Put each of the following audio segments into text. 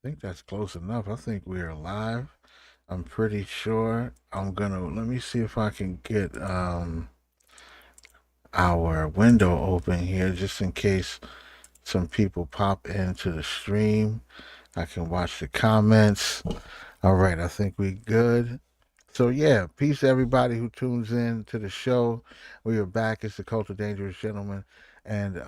think that's close enough. I think we're live. I'm pretty sure. Let me see if I can get our window open here just in case some people pop into the stream. I can watch the comments. All right, I think we good. So yeah, peace to everybody who tunes in to the show. We are back. It's the Cult of Dangerous Gentlemen, and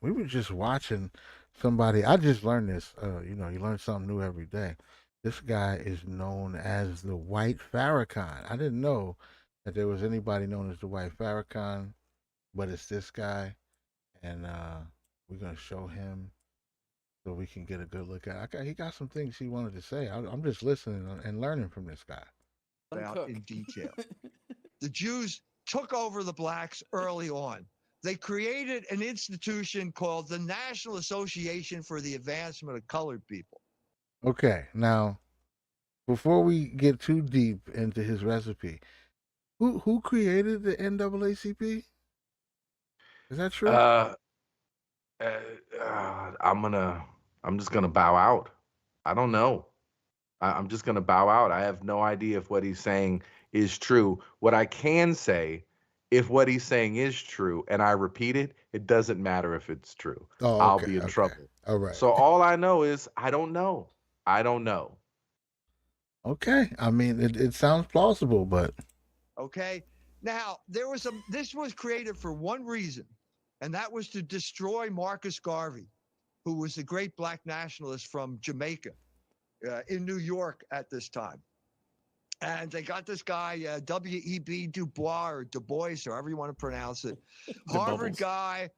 we were just watching somebody. I just learned this. You learn something new every day. This guy is known as the White Farrakhan. I didn't know that there was anybody known as the White Farrakhan, but it's this guy, and we're gonna show him so we can get a good look at. He got some things he wanted to say. I'm just listening and learning from this guy. About in detail. The Jews took over the blacks early on. They created an institution called the National Association for the Advancement of Colored People. Okay, now before we get too deep into his recipe, who created the NAACP? Is that true? Uh, uh, I'm just gonna bow out. I don't know. I'm just gonna bow out. I have no idea if what he's saying is true. What I can say, if what he's saying is true, and I repeat it, it doesn't matter if it's true. Oh, I'll okay, be in okay, trouble. all right, So all I know is I don't know. I don't know. okay. I mean, it sounds plausible, but Okay. Now, this was created for one reason, and that was to destroy Marcus Garvey, who was the great black nationalist from Jamaica in New York at this time. And they got this guy, W.E.B. Du Bois or Du Bois, or however you want to pronounce it, Harvard guy.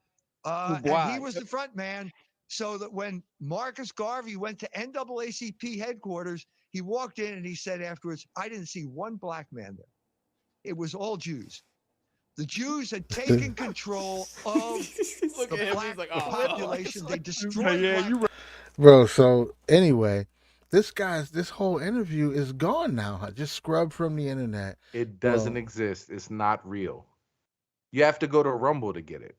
And he was the front man. So that when Marcus Garvey went to NAACP headquarters, he walked in and he said afterwards, I didn't see one black man there. It was all Jews. The Jews had taken control of the black population. They destroyed black. bro. So anyway, this whole interview is gone now. Just scrubbed from the internet. It doesn't Well, exist. It's not real. You have to go to Rumble to get it.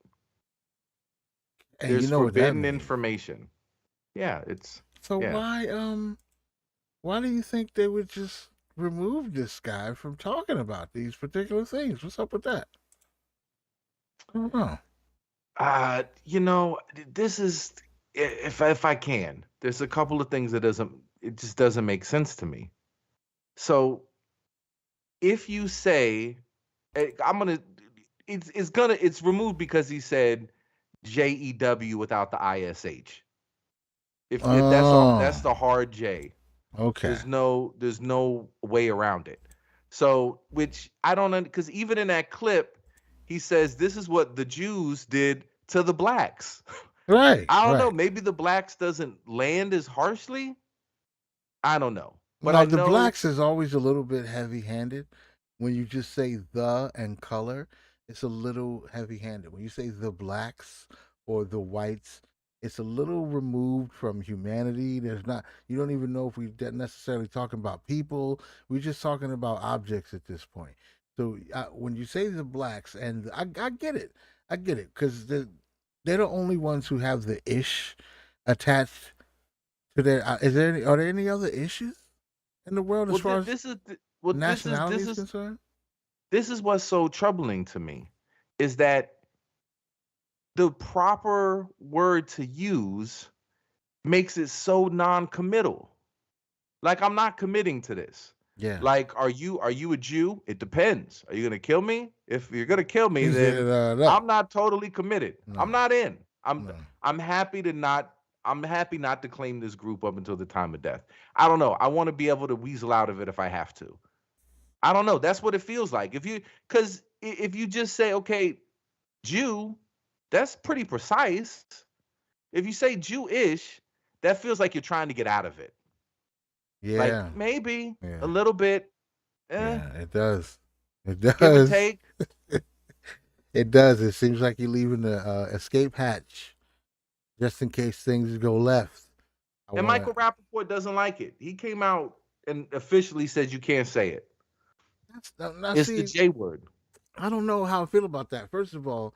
and you There's know what that forbidden means. information. Yeah, So yeah. why do you think they would just remove this guy from talking about these particular things? What's up with that? I don't know. This is if I can. There's a couple of things that it just doesn't make sense to me. So if you say I'm gonna it's removed because he said JEW without the ISH. If that's Oh, the hard J. okay. There's no way around it. So which I don't know, because even in that clip, he says this is what the Jews did to the blacks. Right, I don't know. right. Maybe the blacks doesn't land as harshly. I don't know. But No, I the know blacks is always a little bit heavy-handed. When you just say the and color, it's a little heavy-handed. When you say the blacks or the whites, it's a little removed from humanity. There's not. You don't even know if we're necessarily talking about people. We're just talking about objects at this point. So when you say the blacks, and I get it, I get it, because they're the only ones who have the ish attached to their. Are there any other issues in the world as well far as this is well nationality is concerned? this is what's so troubling to me is that the proper word to use makes it so non-committal. Like I'm not committing to this. Yeah. Like, are you a Jew? It depends. Are you gonna kill me? If you're gonna kill me, He said, then no, I'm not totally committed. I'm no, not in. I'm no. I'm happy to not I'm happy not to claim this group up until the time of death. I don't know. I want to be able to weasel out of it if I have to. I don't know. That's what it feels like. Because if you just say, okay, Jew, that's pretty precise. If you say Jewish, that feels like you're trying to get out of it. Like Yeah, maybe a yeah, little bit, eh, yeah. It does. It give or does. take. It does. It seems like you're leaving the escape hatch just in case things go left. I And want Michael Rappaport doesn't like it. He came out and officially said you can't say it. to. Now, It's the see, J word. I don't know how I feel about that. First of all,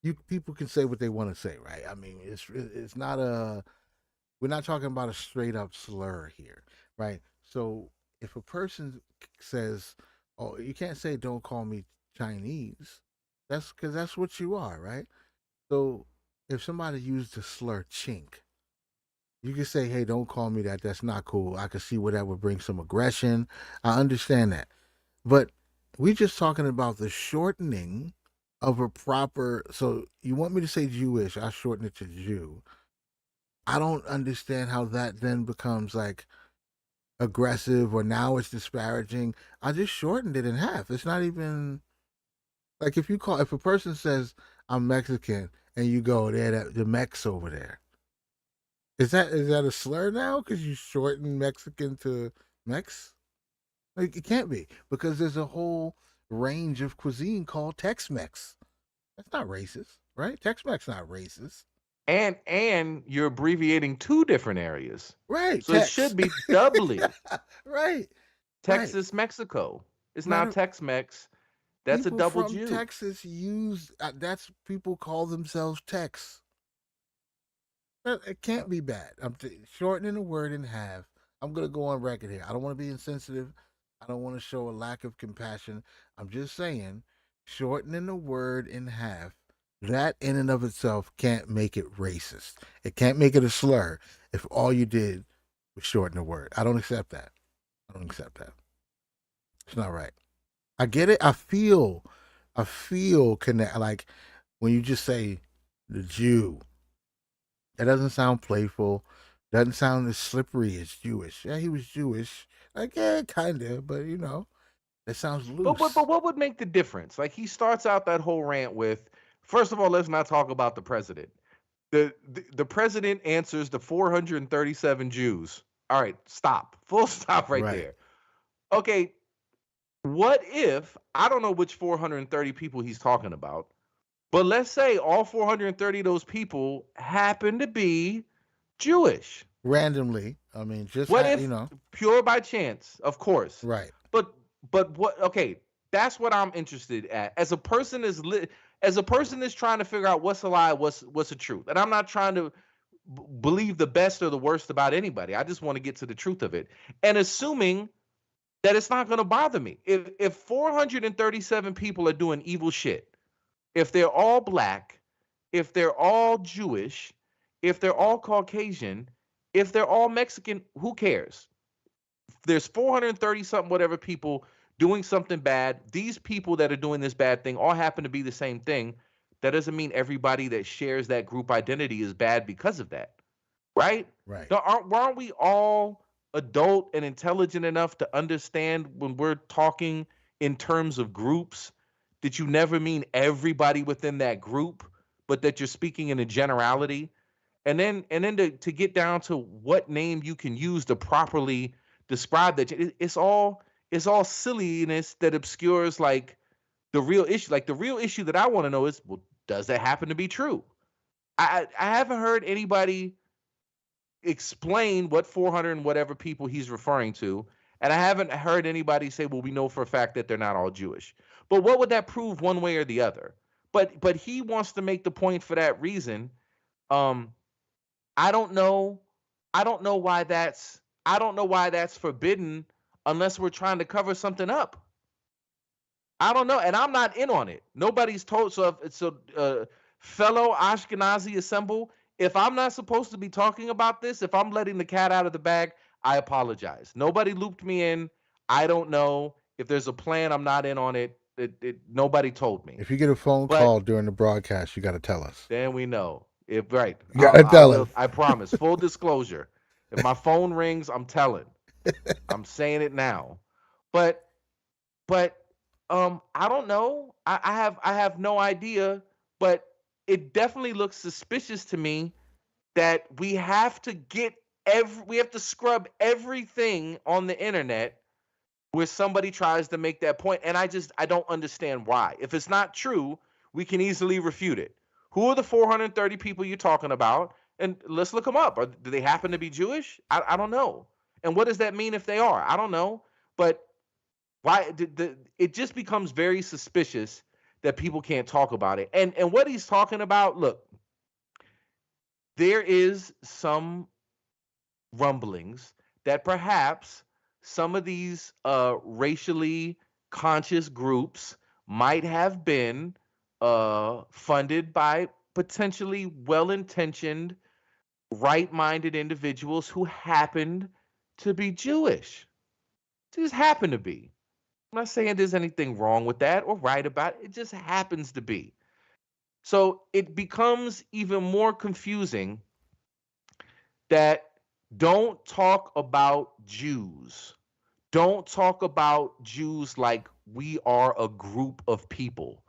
you people can say what they want to say, right? I mean, it's not a We're not talking about a straight up slur here, right? So if a person says, "Oh, you can't say don't call me Chinese," that's because that's what you are, right? So if somebody used the slur chink, you can say, "Hey, don't call me that. That's not cool." I can see where that would bring some aggression. I understand that, but we're just talking about the shortening of a proper. So you want me to say Jewish? I shorten it to Jew. I don't understand how that then becomes like aggressive or now it's disparaging. I just shortened it in half. It's not even like if a person says I'm Mexican and you go there, the Mex over there. Is that a slur now because you shorten Mexican to Mex? Like it can't be because there's a whole range of cuisine called Tex-Mex. That's not racist, right? Tex-Mex not racist, And you're abbreviating two different areas. right? So it Tex, should be doubly right, right. Texas, Mexico. It's now Matter Tex-Mex. That's a people double from Jew. Texas use that's people call themselves Tex. It can't be bad. Shortening a word in half. I'm gonna go on record here. I don't want to be insensitive. I don't want to show a lack of compassion. I'm just saying, shortening a word in half. That in and of itself can't make it racist. It can't make it a slur if all you did was shorten a word. I don't accept that. I don't accept that. It's not right. I get it. I feel connect. Like when you just say the Jew, that doesn't sound playful. Doesn't sound as slippery as Jewish. Yeah, he was Jewish. Like, yeah, kind of, but that sounds But loose. what would make the difference? Like he starts out that whole rant with, first of all, let's not talk about the president. The president answers the 437 Jews. All right, stop. Full stop right Right. there. Okay, what if I don't know which 430 people he's talking about, but let's say all 430 of those people happen to be Jewish. Randomly. I mean, What if pure by chance, of course. right. But what okay, that's what I'm interested at. As a person is trying to figure out what's a lie, what's the truth. And I'm not trying to believe the best or the worst about anybody. I just want to get to the truth of it. And assuming that it's not going to bother me. If 437 people are doing evil shit, if they're all black, if they're all Jewish, if they're all Caucasian, if they're all Mexican, who cares? There's 430 something whatever people doing something bad. These people that are doing this bad thing all happen to be the same thing. That doesn't mean everybody that shares that group identity is bad because of that, right? Right. Aren't we all adult and intelligent enough to understand when we're talking in terms of groups that you never mean everybody within that group, but that you're speaking in a generality? And then to get down to what name you can use to properly describe that, it's all silliness that obscures like the real issue. Like the real issue that I want to know is, well, does that happen to be true? I haven't heard anybody explain what 400 and whatever people he's referring to. And I haven't heard anybody say, well, we know for a fact that they're not all Jewish. But what would that prove one way or the other? But he wants to make the point for that reason. Um, I don't know. I don't know why that's forbidden unless we're trying to cover something up. I don't know, and I'm not in on it. Nobody's told. Fellow Ashkenazi assemble. If I'm not supposed to be talking about this, if I'm letting the cat out of the bag, I apologize. Nobody looped me in. I don't know if there's a plan. I'm not in on it. Nobody told me. If you get a phone But call during the broadcast, you got to tell us. then we know. If right, You got to I tell us. will. I promise. Full disclosure. If my phone rings, I'm telling. I'm saying it now. But but I don't know. I have no idea, but it definitely looks suspicious to me that we have to scrub everything on the internet where somebody tries to make that point, and I don't understand why. If it's not true, we can easily refute it. Who are the 430 people you're talking about? And let's look them up. Do they happen to be Jewish? I don't know. And what does that mean if they are? I don't know. But why it just becomes very suspicious that people can't talk about it. And what he's talking about, look, there is some rumblings that perhaps some of these racially conscious groups might have been funded by potentially well-intentioned, right-minded individuals who happened to be Jewish. Just happen to be. I'm not saying there's anything wrong with that or right about it. It just happens to be. So it becomes even more confusing that don't talk about Jews. Don't talk about Jews like we are a group of people,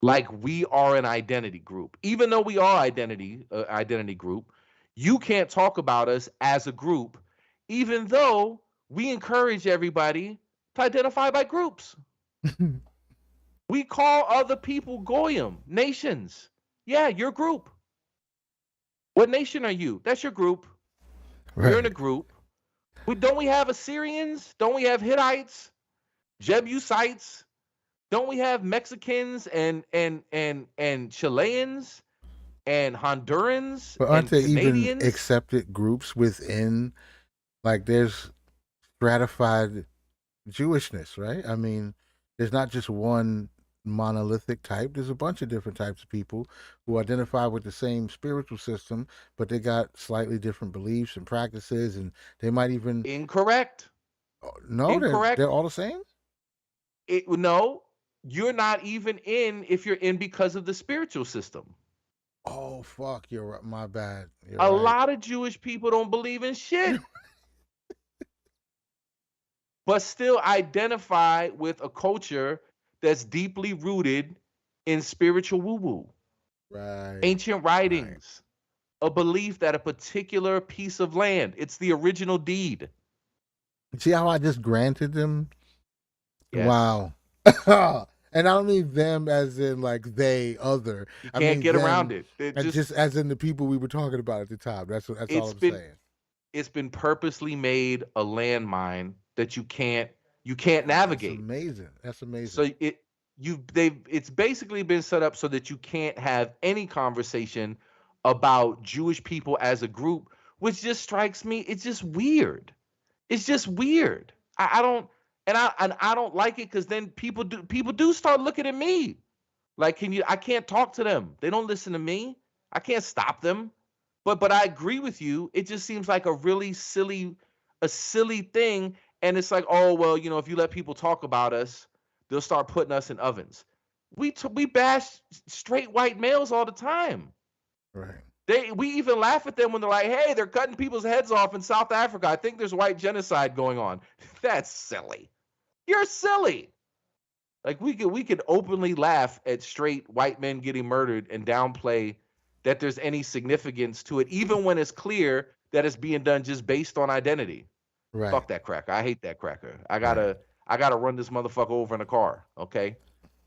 like we are an identity group. Even though we are identity group, you can't talk about us as a group, even though we encourage everybody to identify by groups. We call other people goyim, nations. Yeah, your group. What nation are you? That's your group. You're in a Right. group. Don't we have Assyrians? Don't we have Hittites, Jebusites? Don't we have Mexicans and Chileans and Hondurans But aren't and there even Canadians? accepted groups within, like, there's stratified Jewishness, right? I mean, there's not just one monolithic type. There's a bunch of different types of people who identify with the same spiritual system, but they got slightly different beliefs and practices, and they might even Incorrect. no, they're Incorrect. all the same. No, you're not even in if you're in because of the spiritual system. Oh fuck, you're right. My bad. You're A right. lot of Jewish people don't believe in shit, but still identify with a culture that's deeply rooted in spiritual woo woo, Right. ancient Right. writings, a belief that a particular piece of land, it's the original deed. See how I just granted them? Yes. Wow. And I don't mean them as in like they other. You I can't mean get around them it. It as just just as in the people we were talking about at the time. That's all it's I'm been saying. it's been purposely made a landmine that you can't That's navigate. amazing. That's amazing. So it's basically been set up so that you can't have any conversation about Jewish people as a group, which just strikes me. It's just weird. It's just weird. I don't and I don't like it because then people do start looking at me like I can't talk to them. They don't listen to me. I can't stop them. But I agree with you. It just seems like a silly thing. And it's like, oh well, if you let people talk about us, they'll start putting us in ovens. We bash straight white males all the time. Right. We even laugh at them when they're like, hey, they're cutting people's heads off in South Africa. I think there's white genocide going on. That's silly. You're silly. Like we could openly laugh at straight white men getting murdered and downplay that there's any significance to it, even when it's clear that it's being done just based on identity. Right. Fuck that cracker. I hate that cracker. I Right. gotta I gotta run this motherfucker over in a car. Okay.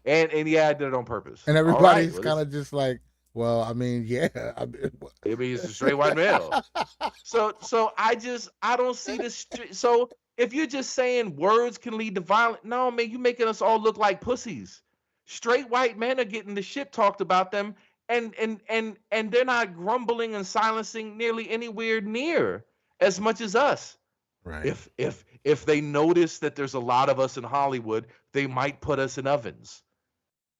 And yeah, I did it on purpose. And All right. everybody's Well, kind of just like, well, I mean, yeah. I mean, it's a straight white male. So I don't see this. So if you're just saying words can lead to violence, no man, you making us all look like pussies. Straight white men are getting the shit talked about them, and they're not grumbling and silencing nearly anywhere near as much as us. right. If they notice that there's a lot of us in Hollywood, they might put us in ovens.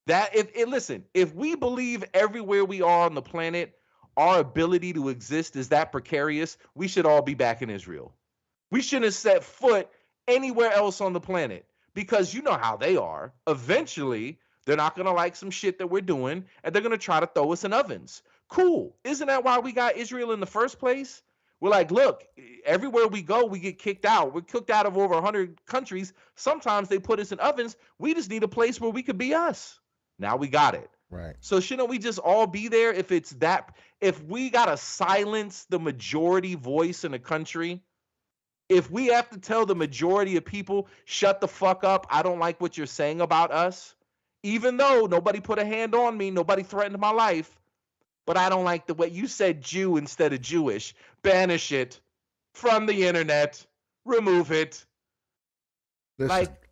That if listen, if we believe everywhere we are on the planet, our ability to exist is that precarious, we should all be back in Israel. We shouldn't have set foot anywhere else on the planet because you know how they are. Eventually, they're not going to like some shit that we're doing and they're going to try to throw us in ovens. Cool. Isn't that why we got Israel in the first place? We're like, look, everywhere we go, we get kicked out. We're kicked out of over 100 countries. Sometimes they put us in ovens. We just need a place where we could be us. Now we got it. Right. So shouldn't we just all be there if we got to silence the majority voice in the country? If we have to tell the majority of people, shut the fuck up, I don't like what you're saying about us, even though nobody put a hand on me, nobody threatened my life, but I don't like the way you said Jew instead of Jewish, banish it from the internet, remove it. Listen, Like,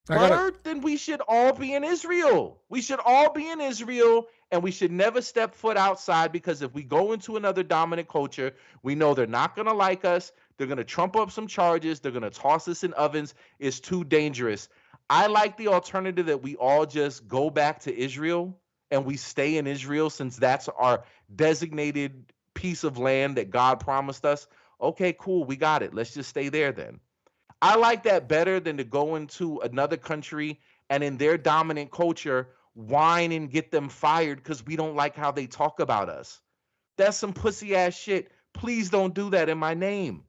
I gotta. word, then we should all be in Israel. We should all be in Israel and we should never step foot outside, because if we go into another dominant culture, we know they're not going to like us. They're going to trump up some charges. They're going to toss us in ovens. It's too dangerous. I like the alternative that we all just go back to Israel and we stay in Israel, since that's our designated piece of land that God promised us. Okay, cool. We got it. Let's just stay there then. I like that better than to go into another country and in their dominant culture whine and get them fired because we don't like how they talk about us. That's some pussy ass shit. Please don't do that in my name.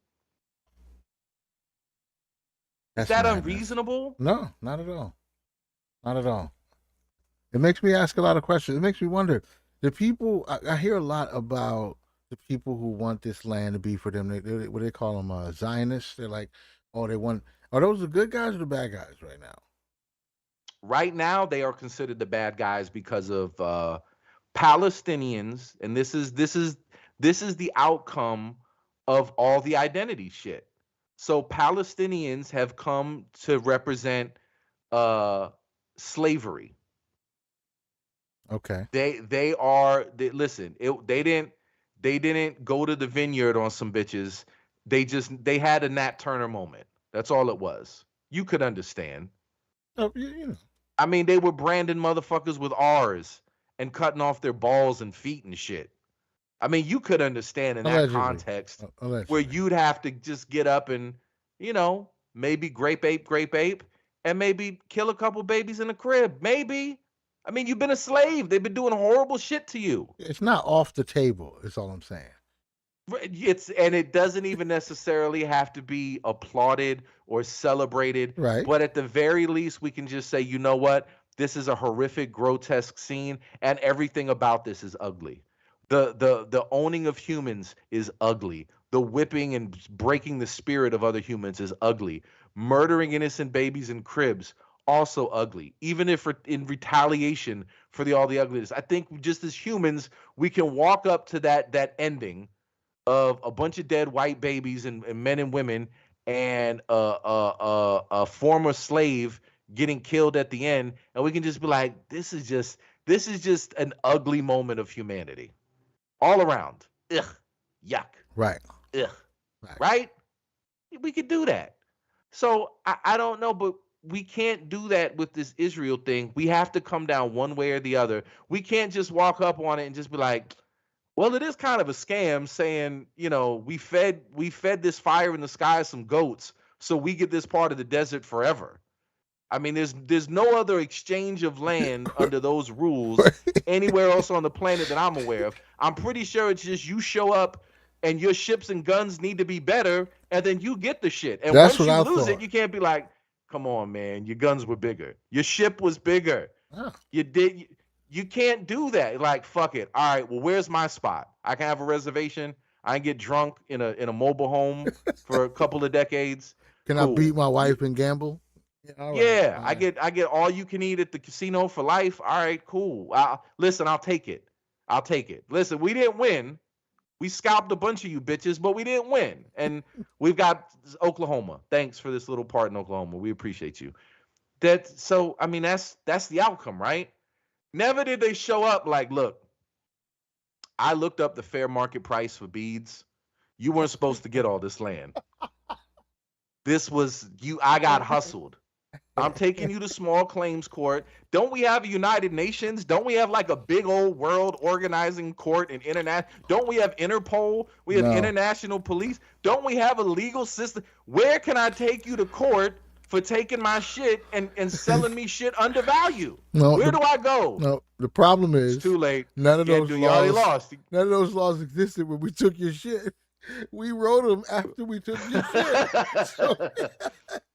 Is That's that madness. unreasonable? No, not at all. Not at all. It makes me ask a lot of questions. It makes me wonder. The people, I hear a lot about the people who want this land to be for them. What do they call them? Zionists. They're like, oh, they want. Are those the good guys or the bad guys right now? Right now, they are considered the bad guys because of Palestinians, and this is the outcome of all the identity shit. So Palestinians have come to represent slavery. Okay. Listen, they didn't go to the vineyard on some bitches. They had a Nat Turner moment. That's all it was. You could understand. Oh, you know. I mean, they were branding motherfuckers with R's and cutting off their balls and feet and shit. I mean, you could understand in that Allegedly. context Allegedly. where you'd have to just get up and, maybe grape ape, and maybe kill a couple babies in the crib. Maybe. I mean, you've been a slave. They've been doing horrible shit to you. It's not off the table, is all I'm saying. And it doesn't even necessarily have to be applauded or celebrated. Right. But at the very least, we can just say, you know what? This is a horrific, grotesque scene, and everything about this is ugly. The owning of humans is ugly. The whipping and breaking the spirit of other humans is ugly. Murdering innocent babies in cribs, also ugly. Even if in retaliation for all the ugliness. I think just as humans, we can walk up to that ending of a bunch of dead white babies and men and women, and a former slave getting killed at the end, and we can just be like, this is just an ugly moment of humanity, all around. Ugh, yuck. Right. Ugh. Right? We could do that. So I don't know, but we can't do that with this Israel thing. We have to come down one way or the other. We can't just walk up on it and just be like, well, it is kind of a scam saying, we fed this fire in the sky some goats, so we get this part of the desert forever. I mean, there's no other exchange of land under those rules anywhere else on the planet that I'm aware of. I'm pretty sure it's just you show up and your ships and guns need to be better, and then you get the shit. And That's once you what I lose thought. it, you can't be like, come on, man, your guns were bigger. Your ship was bigger. Oh. You can't do that. Like, fuck it. All right, well, where's my spot? I can have a reservation. I can get drunk in a mobile home for a couple of decades. Can Cool. I beat my wife and gamble? Yeah, all right. I get all you can eat at the casino for life. All right, cool. Listen, I'll take it. Listen, we didn't win. We scalped a bunch of you bitches, but we didn't win. And we've got Oklahoma. Thanks for this little part in Oklahoma. We appreciate you. So I mean, that's the outcome, right? Never did they show up like, look, I looked up the fair market price for beads. You weren't supposed to get all this land. This was you. I got hustled. I'm taking you to small claims court. Don't we have a United Nations? Don't we have like a big old world organizing court and internet? Don't we have Interpol? We have international police. Don't we have a legal system? Where can I take you to court for taking my shit and selling me shit undervalued? Where do I go? No, the problem is it's too late. None of those You already lost. None of those laws existed when we took your shit. We wrote them after we took your shit. So...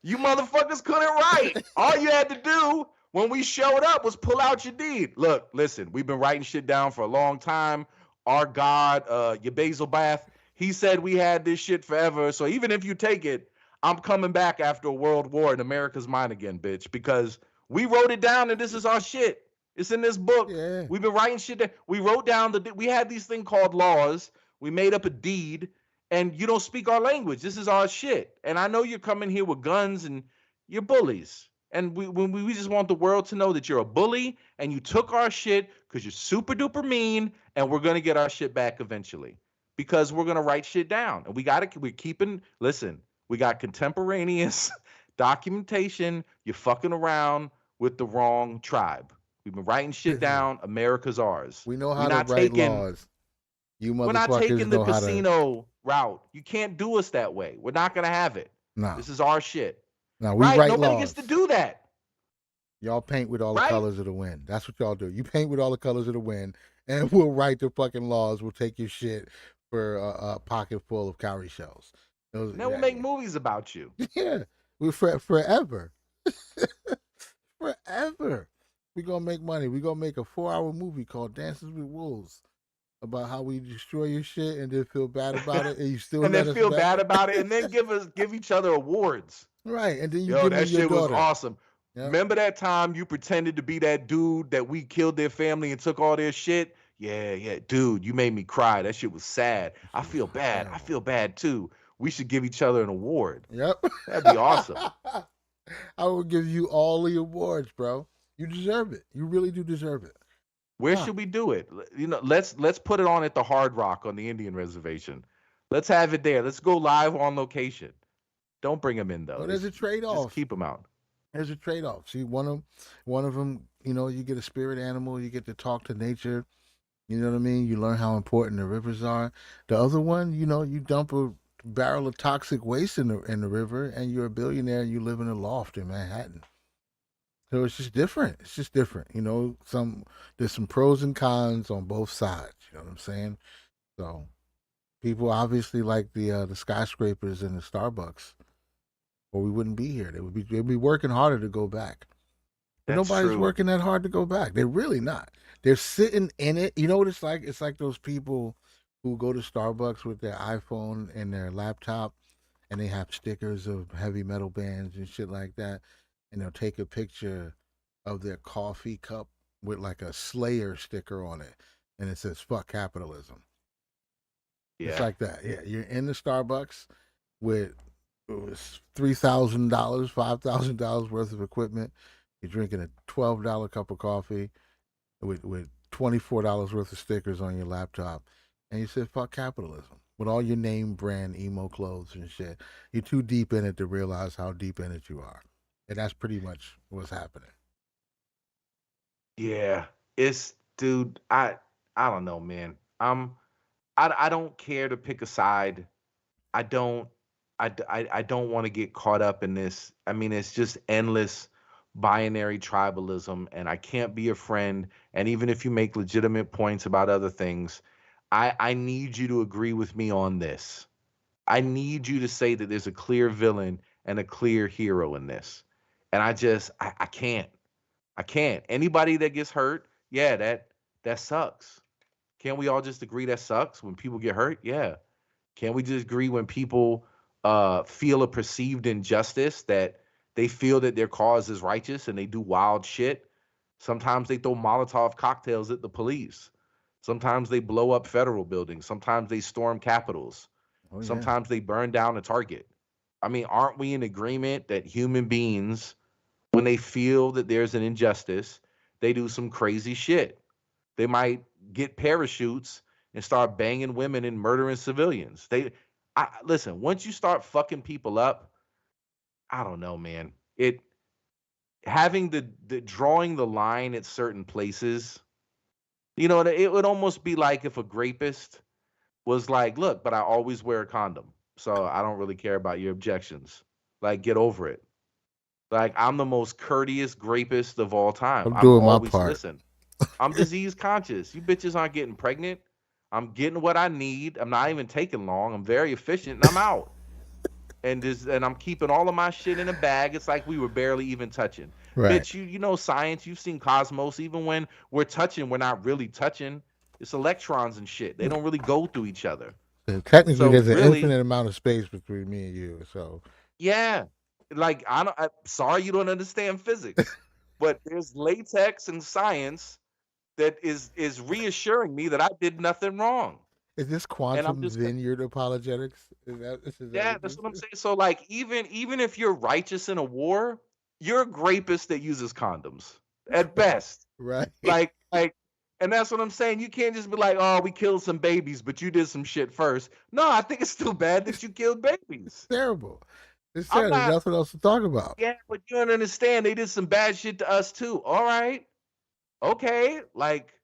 You motherfuckers couldn't write. All you had to do when we showed up was pull out your deed. Look, listen, we've been writing shit down for a long time. Our God, your Basil Bath, he said we had this shit forever. So even if you take it, I'm coming back after a world war and America's mine again, bitch, because we wrote it down and this is our shit. It's in this book. Yeah. We've been writing shit down. We wrote down we had these thing called laws. We made up a deed. And you don't speak our language. This is our shit. And I know you're coming here with guns and you're bullies. And we just want the world to know that you're a bully and you took our shit because you're super duper mean, and we're gonna get our shit back eventually because we're gonna write shit down. And we're keeping, listen, we got contemporaneous documentation. You're fucking around with the wrong tribe. We've been writing shit down. America's ours. We know We're how to not write taking laws. You we're not motherfuckers taking the know how to. casino route. You can't do us that way. We're not gonna have it. No, This is our shit. no. We Right? write Nobody gets to laws. do that. Y'all paint with all the Right? colors of the wind. That's what y'all do. You paint with all the colors of the wind, and we'll write the fucking laws. We'll take your shit for a pocket full of cowrie shells. And then we'll make movies about you. Yeah, we forever, forever. We gonna make money. We gonna make a 4-hour movie called Dances with Wolves about how we destroy your shit and then feel bad about it, and you still And let then us feel back. bad about it, and then give each other awards. Right, and then you Yo, give me that your shit was daughter. awesome. Yep. Remember that time you pretended to be that dude that we killed their family and took all their shit? Yeah, dude, you made me cry. That shit was sad. I feel bad. Terrible. I feel bad too. We should give each other an award. Yep. That'd be awesome. I will give you all the awards, bro. You deserve it. You really do deserve it. Where Huh. should we do it? You know, let's put it on at the Hard Rock on the Indian reservation. Let's have it there. Let's go live on location. Don't bring them in though. Well, there's a Just trade-off. keep them out. There's a trade-off. See, one of them, you get a spirit animal. You get to talk to nature. You know what I mean? You learn how important the rivers are. The other one, you dump a barrel of toxic waste in the river, and you're a billionaire, and you live in a loft in Manhattan. So it's just different. It's just different. There's some pros and cons on both sides. You know what I'm saying? So people obviously like the skyscrapers and the Starbucks, or we wouldn't be here. They'd be working harder to go back. But That's nobody's true. working that hard to go back. They're really not. They're sitting in it. You know what it's like? It's like those people who go to Starbucks with their iPhone and their laptop, and they have stickers of heavy metal bands and shit like that, and they'll take a picture of their coffee cup with like a Slayer sticker on it, and it says "fuck capitalism." It's Yeah. like that. Yeah, you're in the Starbucks with $3,000, $5,000 worth of equipment. You're drinking a $12 cup of coffee with $24 worth of stickers on your laptop, and you said "fuck capitalism" with all your name brand emo clothes and shit. You're too deep in it to realize how deep in it you are, and that's pretty much what's happening. Yeah. It's dude, I don't know, man. I don't care to pick a side. I don't I don't want to get caught up in this. I mean, it's just endless binary tribalism, and I can't be a friend. And even if you make legitimate points about other things, I need you to agree with me on this. I need you to say that there's a clear villain and a clear hero in this. And I can't. I can't. Anybody that gets hurt, yeah, that sucks. Can't we all just agree that sucks when people get hurt? Yeah. Can't we just agree when people feel a perceived injustice that they feel that their cause is righteous and they do wild shit? Sometimes they throw Molotov cocktails at the police. Sometimes they blow up federal buildings. Sometimes they storm capitals. Oh yeah. Sometimes they burn down a Target. I mean, aren't we in agreement that human beings, when they feel that there's an injustice, they do some crazy shit? They might get parachutes and start banging women and murdering civilians. Listen. Once you start fucking people up, I don't know, man. It having the drawing the line at certain places. It would almost be like if a rapist was like, "Look, but I always wear a condom, so I don't really care about your objections. Like, get over it." Like, I'm the most courteous rapist of all time. I'm I'm doing my always part. listen. I'm disease conscious. You bitches aren't getting pregnant. I'm getting what I need. I'm not even taking long. I'm very efficient and I'm out. And I'm keeping all of my shit in a bag. It's like we were barely even touching. Right. Bitch, you know science. You've seen Cosmos. Even when we're touching, we're not really touching. It's electrons and shit. They don't really go through each other. Technically, So there's an really, infinite amount of space between me and you. So yeah. Like I'm sorry you don't understand physics, but there's latex and science that is reassuring me that I did nothing wrong. is this And I'm quantum just vineyard apologetics? Is that yeah, what that's this what I'm is? saying. So like even if you're righteous in a war, you're a rapist that uses condoms at best. Right. Like, and that's what I'm saying. You can't just be like, oh, we killed some babies, but you did some shit first. No, I think it's still bad that you killed babies. Terrible. It's I'm terrible. There's not, nothing else to talk about. yeah, but you don't understand. They did some bad shit to us too. All right. Okay. Like,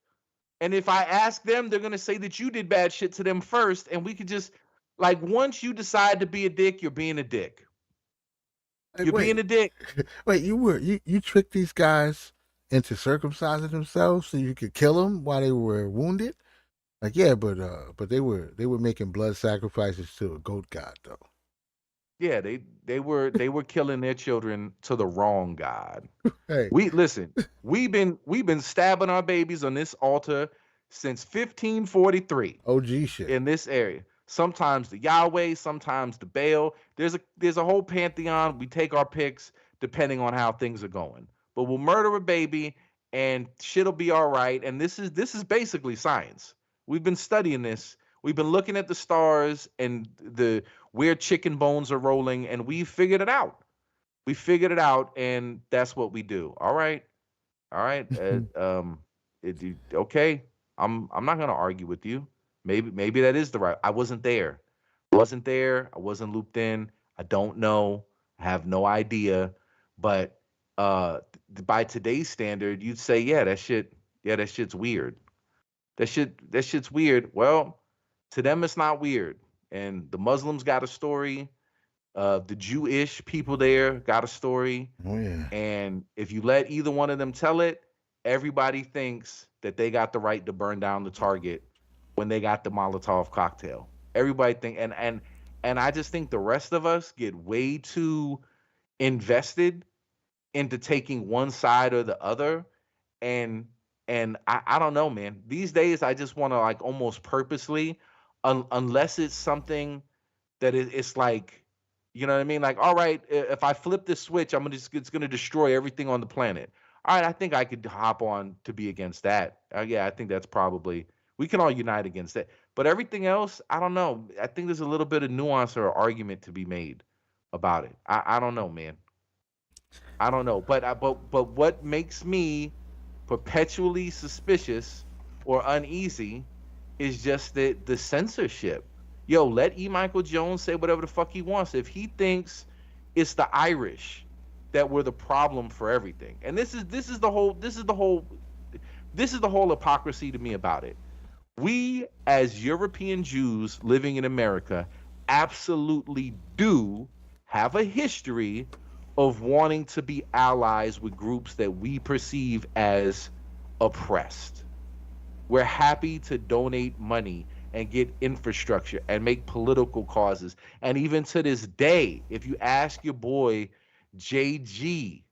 and if I ask them, they're going to say that you did bad shit to them first. And we could just, like, once you decide to be a dick, you're being a dick. Like, You're being a dick. wait, you tricked these guys into circumcising themselves so you could kill them while they were wounded? Like, yeah, but they were making blood sacrifices to a goat god though. Yeah, they were killing their children to the wrong God. Hey, We listen, we've been stabbing our babies on this altar since 1543 OG shit. in this area. Sometimes the Yahweh, sometimes the Baal. There's a whole pantheon. We take our picks depending on how things are going. But we'll murder a baby and shit'll be all right. And this is basically science. We've been studying this. We've been looking at the stars and the where chicken bones are rolling, and we figured it out. We figured it out, and that's what we do. All right. All right. Okay. I'm not gonna argue with you. Maybe that is the right. I wasn't there. I wasn't there. I wasn't looped in. I don't know. I have no idea. But by today's standard, you'd say, yeah, that shit. Yeah, that shit's weird. That shit's weird. Well, to them, it's not weird. And the Muslims got a story. The Jewish people there got a story. Oh yeah. And if you let either one of them tell it, everybody thinks that they got the right to burn down the target when they got the Molotov cocktail. Everybody think and I just think the rest of us get way too invested into taking one side or the other. And I don't know, man. These days I just want to like almost purposely, unless it's something that it's like, you know what I mean? Like, all right, if I flip this switch, it's gonna destroy everything on the planet. All right, I think I could hop on to be against that. Yeah, I think that's probably we can all unite against that. But everything else, I don't know. I think there's a little bit of nuance or argument to be made about it. I don't know, man. I don't know. But what makes me perpetually suspicious or uneasy is just the censorship. Yo, let E. Michael Jones say whatever the fuck he wants. If he thinks it's the Irish that were the problem for everything, and this is the whole hypocrisy to me about it. We as European Jews living in America absolutely do have a history of wanting to be allies with groups that we perceive as oppressed. We're happy to donate money and get infrastructure and make political causes. And even to this day, if you ask your boy JG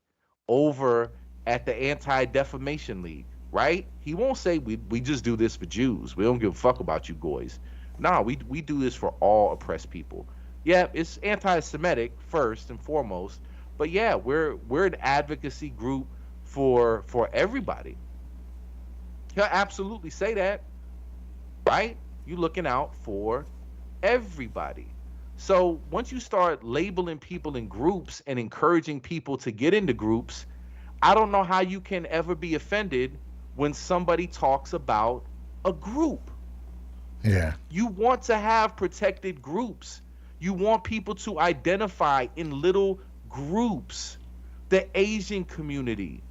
over at the Anti-Defamation League, right? He won't say we just do this for Jews. We don't give a fuck about you boys. No, we do this for all oppressed people. Yeah, it's anti-Semitic first and foremost, but yeah, we're an advocacy group for everybody. He'll absolutely say that, right? You're looking out for everybody. So once you start labeling people in groups and encouraging people to get into groups, I don't know how you can ever be offended when somebody talks about a group. Yeah. You want to have protected groups. You want people to identify in little groups. The Asian community,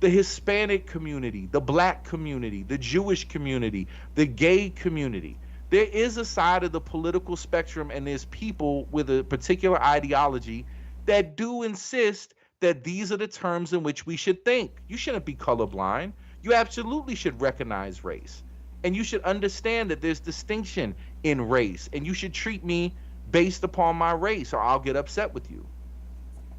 the Hispanic community, the Black community, the Jewish community, the gay community. There is a side of the political spectrum, and there's people with a particular ideology that do insist that these are the terms in which we should think. You shouldn't be colorblind. You absolutely should recognize race. And you should understand that there's distinction in race, and you should treat me based upon my race, or I'll get upset with you.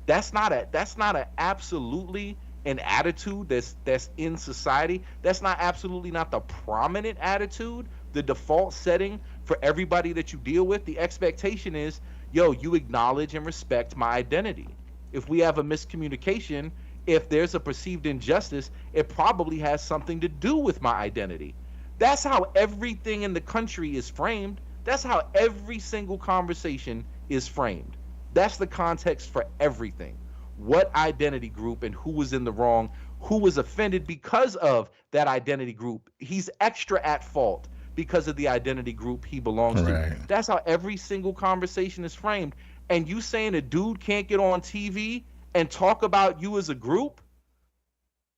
That's not a absolutely an attitude that's in society. That's not absolutely not the prominent attitude, the default setting for everybody that you deal with. The expectation is, yo, you acknowledge and respect my identity. If we have a miscommunication, if there's a perceived injustice, it probably has something to do with my identity. That's how everything in the country is framed. That's how every single conversation is framed. That's the context for everything. what identity group and who was in the wrong, who was offended because of that identity group. He's extra at fault because of the identity group he belongs to. Right. That's how every single conversation is framed. And you saying a dude can't get on TV and talk about you as a group,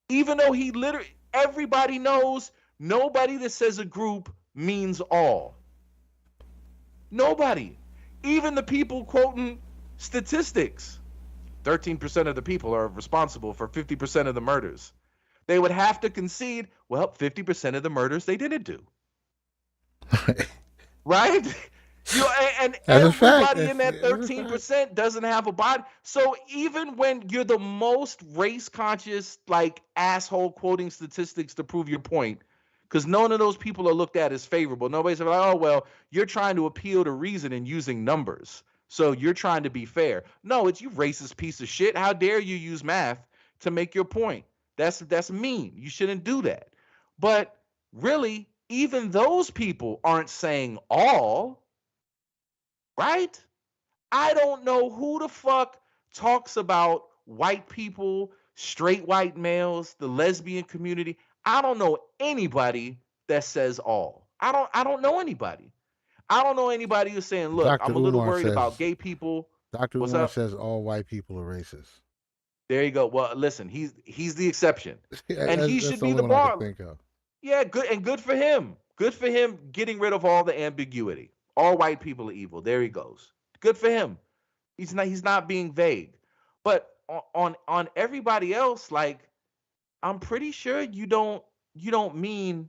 even though he literally, everybody knows nobody that says a group means all. Nobody. Even the people quoting statistics. 13% of the people are responsible for 50% of the murders. They would have to concede, well, 50% of the murders they didn't do. Right? You and That's a fact. everybody in that That's a fact. 13% doesn't have a body. So even when you're the most race conscious, like asshole quoting statistics to prove your point, because none of those people are looked at as favorable. Nobody's like, oh well, you're trying to appeal to reason and using numbers. So you're trying to be fair. No, it's you racist piece of shit. How dare you use math to make your point? That's mean. You shouldn't do that. But really, even those people aren't saying all, right? I don't know who the fuck talks about white people, straight white males, the lesbian community. I don't know anybody that says all. I don't know anybody. I don't know anybody who's saying, "Look, Dr. I'm a little Umar worried about says gay people." Dr. What's Umar up? says all white people are racist. There you go. Well, listen, he's the exception. And he That's should the be only the one I can bar. think of. Yeah, good and good for him. Good for him getting rid of all the ambiguity. All white people are evil. There he goes. Good for him. He's not being vague. But on everybody else, like I'm pretty sure you don't mean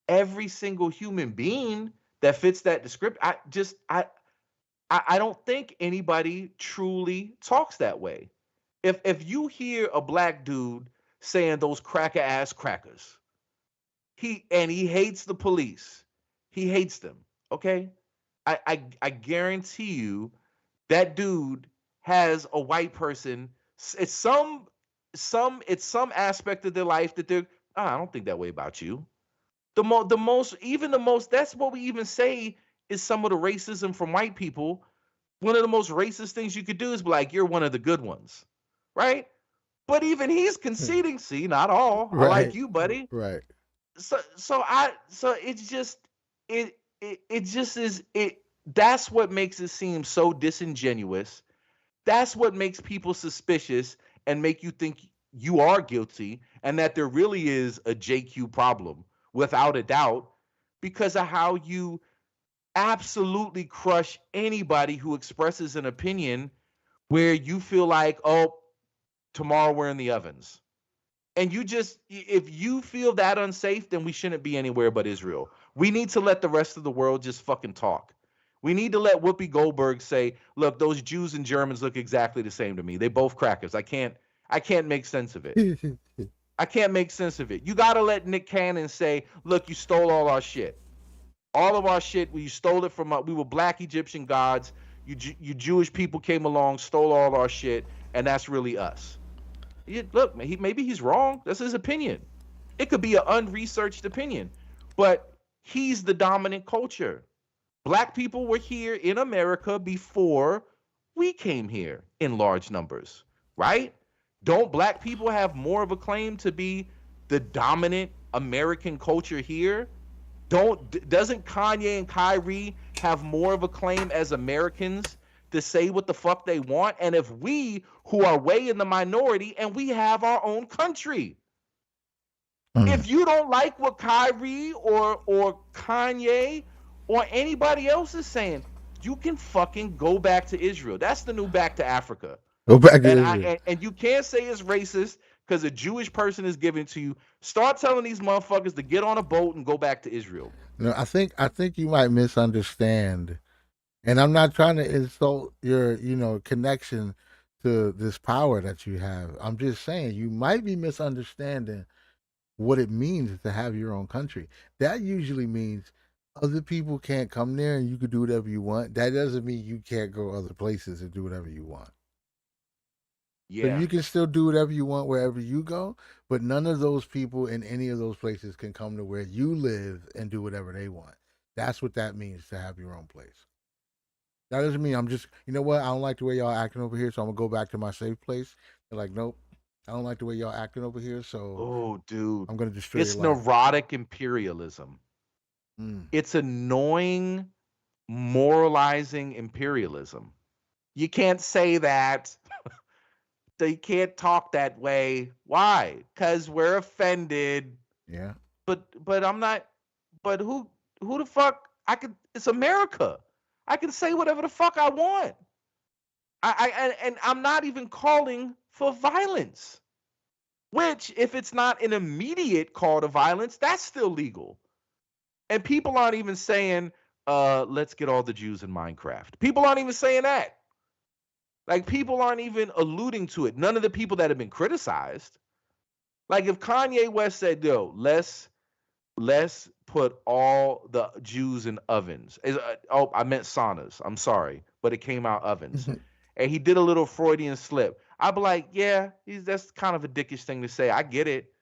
every single human being that fits that description. I don't think anybody truly talks that way. If you hear a black dude saying those cracker ass crackers, he hates the police. He hates them. Okay? I guarantee you that dude has a white person. It's some aspect of their life that they're. I don't think that way about you. The most that's what we even say is some of the racism from white people. One of the most racist things you could do is be like, you're one of the good ones, right? But even he's conceding, see, not all. I like Right. you, buddy. Right. So it's just it just is it that's what makes it seem so disingenuous. That's what makes people suspicious and make you think you are guilty and that there really is a JQ problem without a doubt because of how you absolutely crush anybody who expresses an opinion where you feel like, oh, tomorrow we're in the ovens. And you just, if you feel that unsafe, then we shouldn't be anywhere but Israel. We need to let the rest of the world just fucking talk. We need to let Whoopi Goldberg say, look, those Jews and Germans look exactly the same to me. They both crackers. I can't make sense of it. I can't make sense of it. You got to let Nick Cannon say, look, you stole all our shit. All of our shit, you stole it from we were black Egyptian gods. You Jewish people came along, stole all our shit, and that's really us. Look, maybe he's wrong. That's his opinion. It could be an unresearched opinion, but he's the dominant culture. Black people were here in America before we came here in large numbers, right? Don't black people have more of a claim to be the dominant American culture here? Doesn't Kanye and Kyrie have more of a claim as Americans to say what the fuck they want? And if we, who are way in the minority, and we have our own country, if you don't like what Kyrie or Kanye or anybody else is saying, you can fucking go back to Israel. That's the new back to Africa. Go back to And Israel. and you can't say it's racist because a Jewish person is giving it to you. Start telling these motherfuckers to get on a boat and go back to Israel. No, I think you might misunderstand, and I'm not trying to insult your connection to this power that you have. I'm just saying you might be misunderstanding what it means to have your own country. That usually means other people can't come there and you can do whatever you want. That doesn't mean you can't go other places and do whatever you want. So Yeah. you can still do whatever you want wherever you go, but none of those people in any of those places can come to where you live and do whatever they want. That's what that means to have your own place. That doesn't mean I'm just, you know what, I don't like the way y'all acting over here, so I'm gonna go back to my safe place. They're like, nope, I don't like the way y'all acting over here, so Oh, dude. I'm gonna destroy your It's life. neurotic imperialism. Mm. It's annoying, moralizing imperialism. You can't say that. They can't talk that way. Why? Because we're offended. Yeah. But I'm not. But who the fuck? I could. It's America. I can say whatever the fuck I want. And I'm not even calling for violence. Which, if it's not an immediate call to violence, that's still legal. And people aren't even saying, let's get all the Jews in Minecraft. People aren't even saying that. Like, people aren't even alluding to it. None of the people that have been criticized. Like, if Kanye West said, yo, let's put all the Jews in ovens. Oh, I meant saunas. I'm sorry, but it came out ovens. And he did a little Freudian slip. I'd be like, yeah, that's kind of a dickish thing to say. I get it.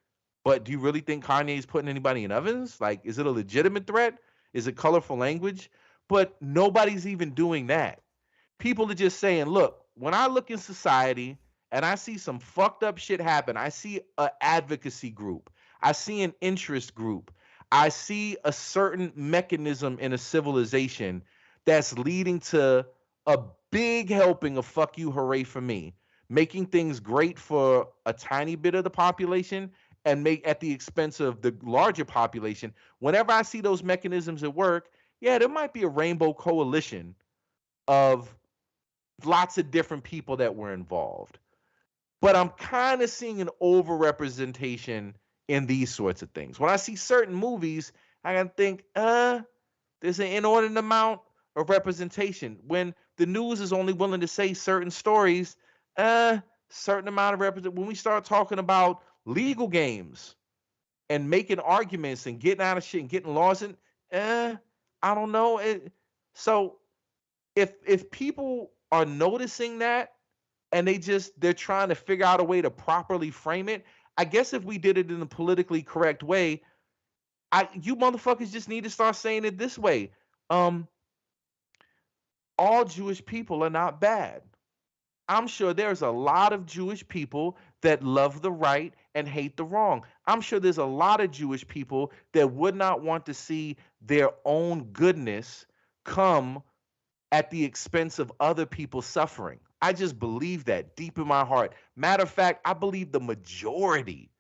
But do you really think Kanye's putting anybody in ovens? Like, is it a legitimate threat? Is it colorful language? But nobody's even doing that. People are just saying, look, when I look in society and I see some fucked up shit happen, I see an advocacy group, I see an interest group, I see a certain mechanism in a civilization that's leading to a big helping of fuck you, hooray for me, making things great for a tiny bit of the population and make at the expense of the larger population. Whenever I see those mechanisms at work, yeah, there might be a rainbow coalition of lots of different people that were involved. But I'm kind of seeing an overrepresentation in these sorts of things. When I see certain movies, I can think, there's an inordinate amount of representation. When the news is only willing to say certain stories, certain amount of representation. When we start talking about legal games and making arguments and getting out of shit and getting laws in, I don't know. So if people are noticing that and they're trying to figure out a way to properly frame it, I guess if we did it in a politically correct way, you motherfuckers just need to start saying it this way. Um, all Jewish people are not bad. I'm sure there's a lot of Jewish people that love the right and hate the wrong. I'm sure there's a lot of Jewish people that would not want to see their own goodness come at the expense of other people suffering. I just believe that deep in my heart. Matter of fact, I believe the majority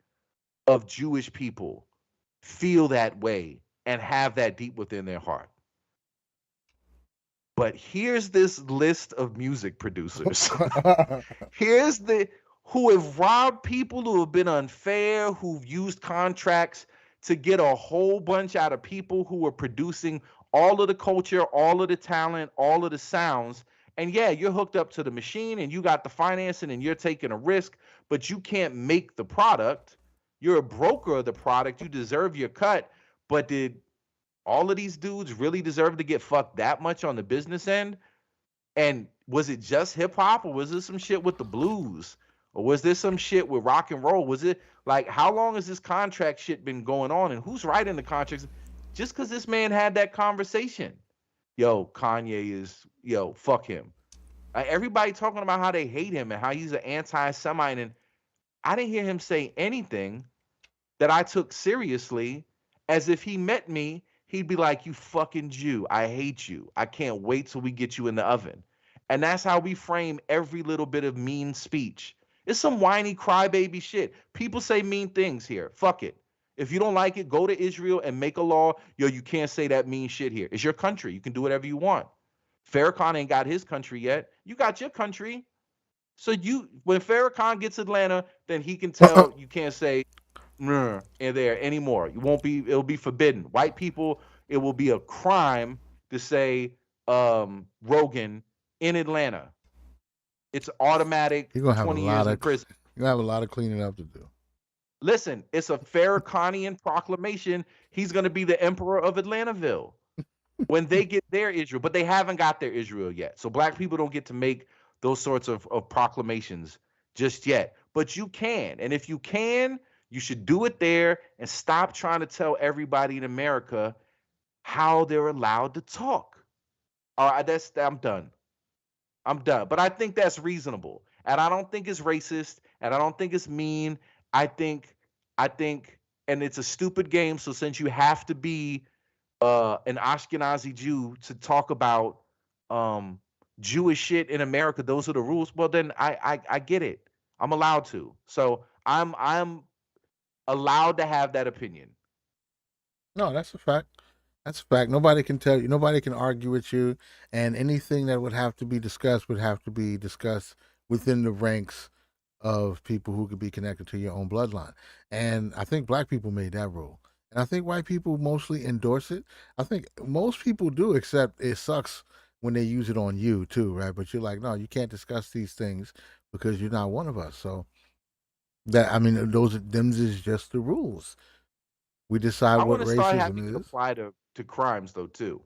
of Jewish people feel that way and have that deep within their heart. But here's this list of music producers. Here's the who have robbed people, who have been unfair, who've used contracts to get a whole bunch out of people who are producing all of the culture, all of the talent, all of the sounds. And yeah, you're hooked up to the machine and you got the financing and you're taking a risk, but you can't make the product. You're a broker of the product. You deserve your cut. But did all of these dudes really deserve to get fucked that much on the business end? And was it just hip hop, or was this some shit with the blues? Or was this some shit with rock and roll? Was it like, how long has this contract shit been going on? And who's writing the contracts? Just because this man had that conversation. Yo, Kanye is, fuck him. Everybody talking about how they hate him and how he's an anti Semite. And I didn't hear him say anything that I took seriously. As if he met me, he'd be like, you fucking Jew. I hate you. I can't wait till we get you in the oven. And that's how we frame every little bit of mean speech. It's some whiny crybaby shit. People say mean things here. Fuck it. If you don't like it, go to Israel and make a law. Yo, you can't say that mean shit here. It's your country. You can do whatever you want. Farrakhan ain't got his country yet. You got your country. So when Farrakhan gets Atlanta, then he can tell you can't say in there anymore. It'll be forbidden. White people, it will be a crime to say Rogan in Atlanta. It's automatic You're gonna have a 20 years lot in of prison. you're gonna have a lot of cleaning up to do. Listen, it's a Farrakhan proclamation. He's going to be the emperor of Atlantiville when they get their Israel, but they haven't got their Israel yet. So black people don't get to make those sorts of proclamations just yet. But you can. And if you can, you should do it there and stop trying to tell everybody in America how they're allowed to talk. All right, I'm done. I'm done. But I think that's reasonable. And I don't think it's racist. and I don't think it's mean. I think, I think, and it's a stupid game. So since you have to be an Ashkenazi Jew to talk about um, Jewish shit in America, those are the rules. Well, then I get it. I'm allowed to. So I'm allowed to have that opinion. No, that's a fact. That's a fact. Nobody can tell you. Nobody can argue with you. And anything that would have to be discussed would have to be discussed within the ranks of people who could be connected to your own bloodline. And I think black people made that rule. And I think white people mostly endorse it. I think most people do, except it sucks when they use it on you too, right? But you're like, no, you can't discuss these things because you're not one of us. So that I mean, those them is just the rules. We decide I want what to start having it racism is. apply to crimes though too.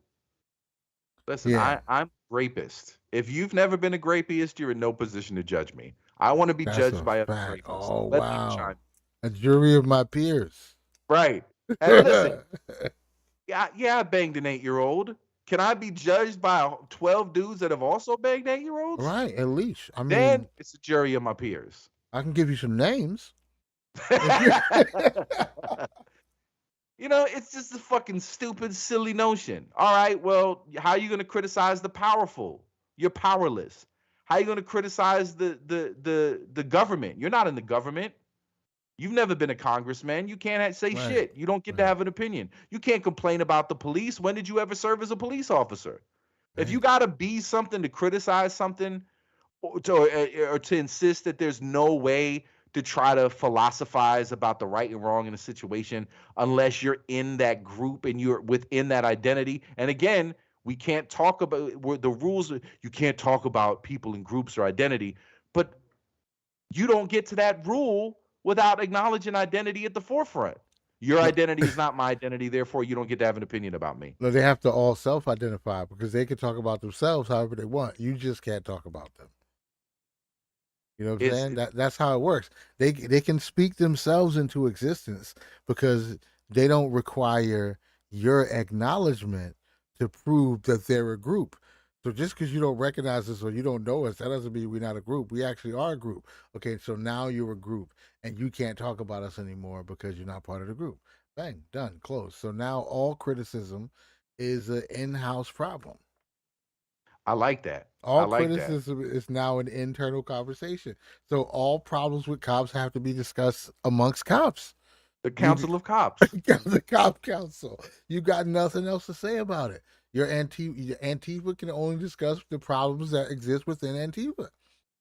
Listen, Yeah, I'm a rapist. If you've never been a rapist, you're in no position to judge me. I want to be that's judged a by other fact. rapists. Oh Let them chime. wow, a jury of my peers. Right. And listen, yeah, I banged an 8-year-old. Can I be judged by 12 dudes that have also banged 8-year-olds? Right, at least. I Then mean, it's a jury of my peers. I can give you some names. If you It's just a fucking stupid, silly notion. All right, well, how are you going to criticize the powerful? You're powerless. How are you going to criticize the government? You're not in the government. You've never been a congressman. You can't say right, shit. You don't get to right, have an opinion. You can't complain about the police. When did you ever serve as a police officer? If you right. got to be something to criticize something, or to insist that there's no way to try to philosophize about the right and wrong in a situation unless you're in that group and you're within that identity. And again, we can't talk about where the rules. You can't talk about people in groups or identity, but you don't get to that rule without acknowledging identity at the forefront. Your No, identity is not my identity, therefore you don't get to have an opinion about me. no, they have to all self-identify because they can talk about themselves however they want. You just can't talk about them. You know what I'm It's saying? That's how it works. They can speak themselves into existence because they don't require your acknowledgement to prove that they're a group. So just because you don't recognize us or you don't know us, that doesn't mean we're not a group. We actually are a group. Okay, so now you're a group and you can't talk about us anymore because you're not part of the group. Bang, done, closed. So now all criticism is an in-house problem. I like that. I All like that. criticism is now an internal conversation. So all problems with cops have to be discussed amongst cops. The You Council of Cops. the cop council. You got nothing else to say about it. Your Antifa can only discuss the problems that exist within Antifa.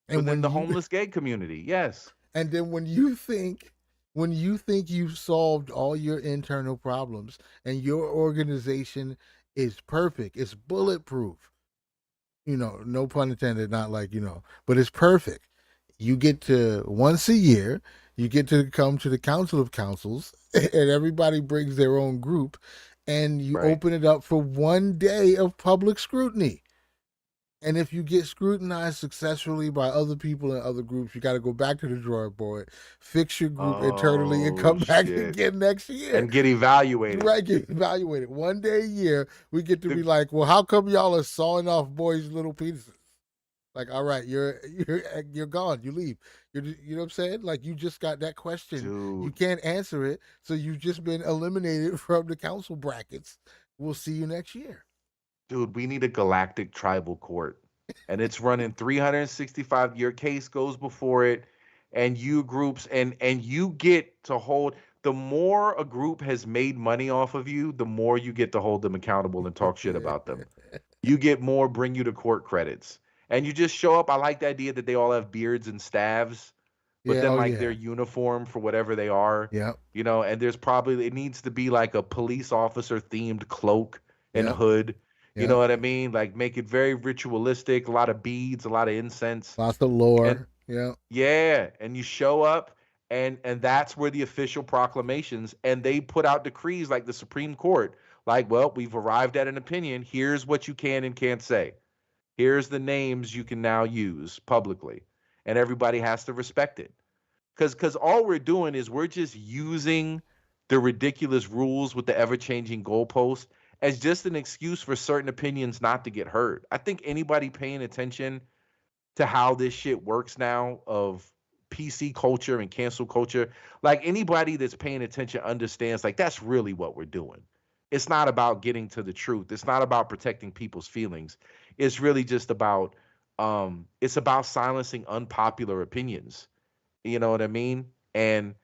And Within when the you homeless gay community. Yes. and then when you think you've solved all your internal problems and your organization is perfect, it's bulletproof, no pun intended, not like, but it's perfect. You get to once a year, you get to come to the Council of Councils, and everybody brings their own group, and you Right. open it up for one day of public scrutiny. And if you get scrutinized successfully by other people in other groups, you got to go back to the drawing board, fix your group internally, and Oh come back shit. again next year. And get evaluated. Right, get evaluated. One day a year, we get to The be like, well, how come y'all are sawing off boys' little penises? Like, all right, you're gone. You leave. You know what I'm saying? Like, you just got that question. You dude, can't answer it, so you've just been eliminated from the council brackets. We'll see you next year. dude, we need a galactic tribal court. And it's running 365. Your case goes before it, and you groups and you get to hold. The more a group has made money off of you, the more you get to hold them accountable and talk shit about them. You get more bring you to court credits. And you just show up. I like the idea that they all have beards and staves, but Yeah. then Oh like their yeah. uniform for whatever they are, Yep. and there's probably it needs to be like a police officer themed cloak and Yep. hood. You know Yep. what I mean? Like make it very ritualistic, a lot of beads, a lot of incense. Lots of And lore. Yep. yeah, and you show up and that's where the official proclamations and they put out decrees like the Supreme Court. Like, well, we've arrived at an opinion. Here's what you can and can't say. Here's the names you can now use publicly. And everybody has to respect it. Because all we're doing is we're just using the ridiculous rules with the ever-changing goalposts as just an excuse for certain opinions not to get heard. I think anybody paying attention to how this shit works now of PC culture and cancel culture, like anybody that's paying attention understands like that's really what we're doing. It's not about getting to the truth. It's not about protecting people's feelings. It's really just about it's about silencing unpopular opinions. You know what I mean? And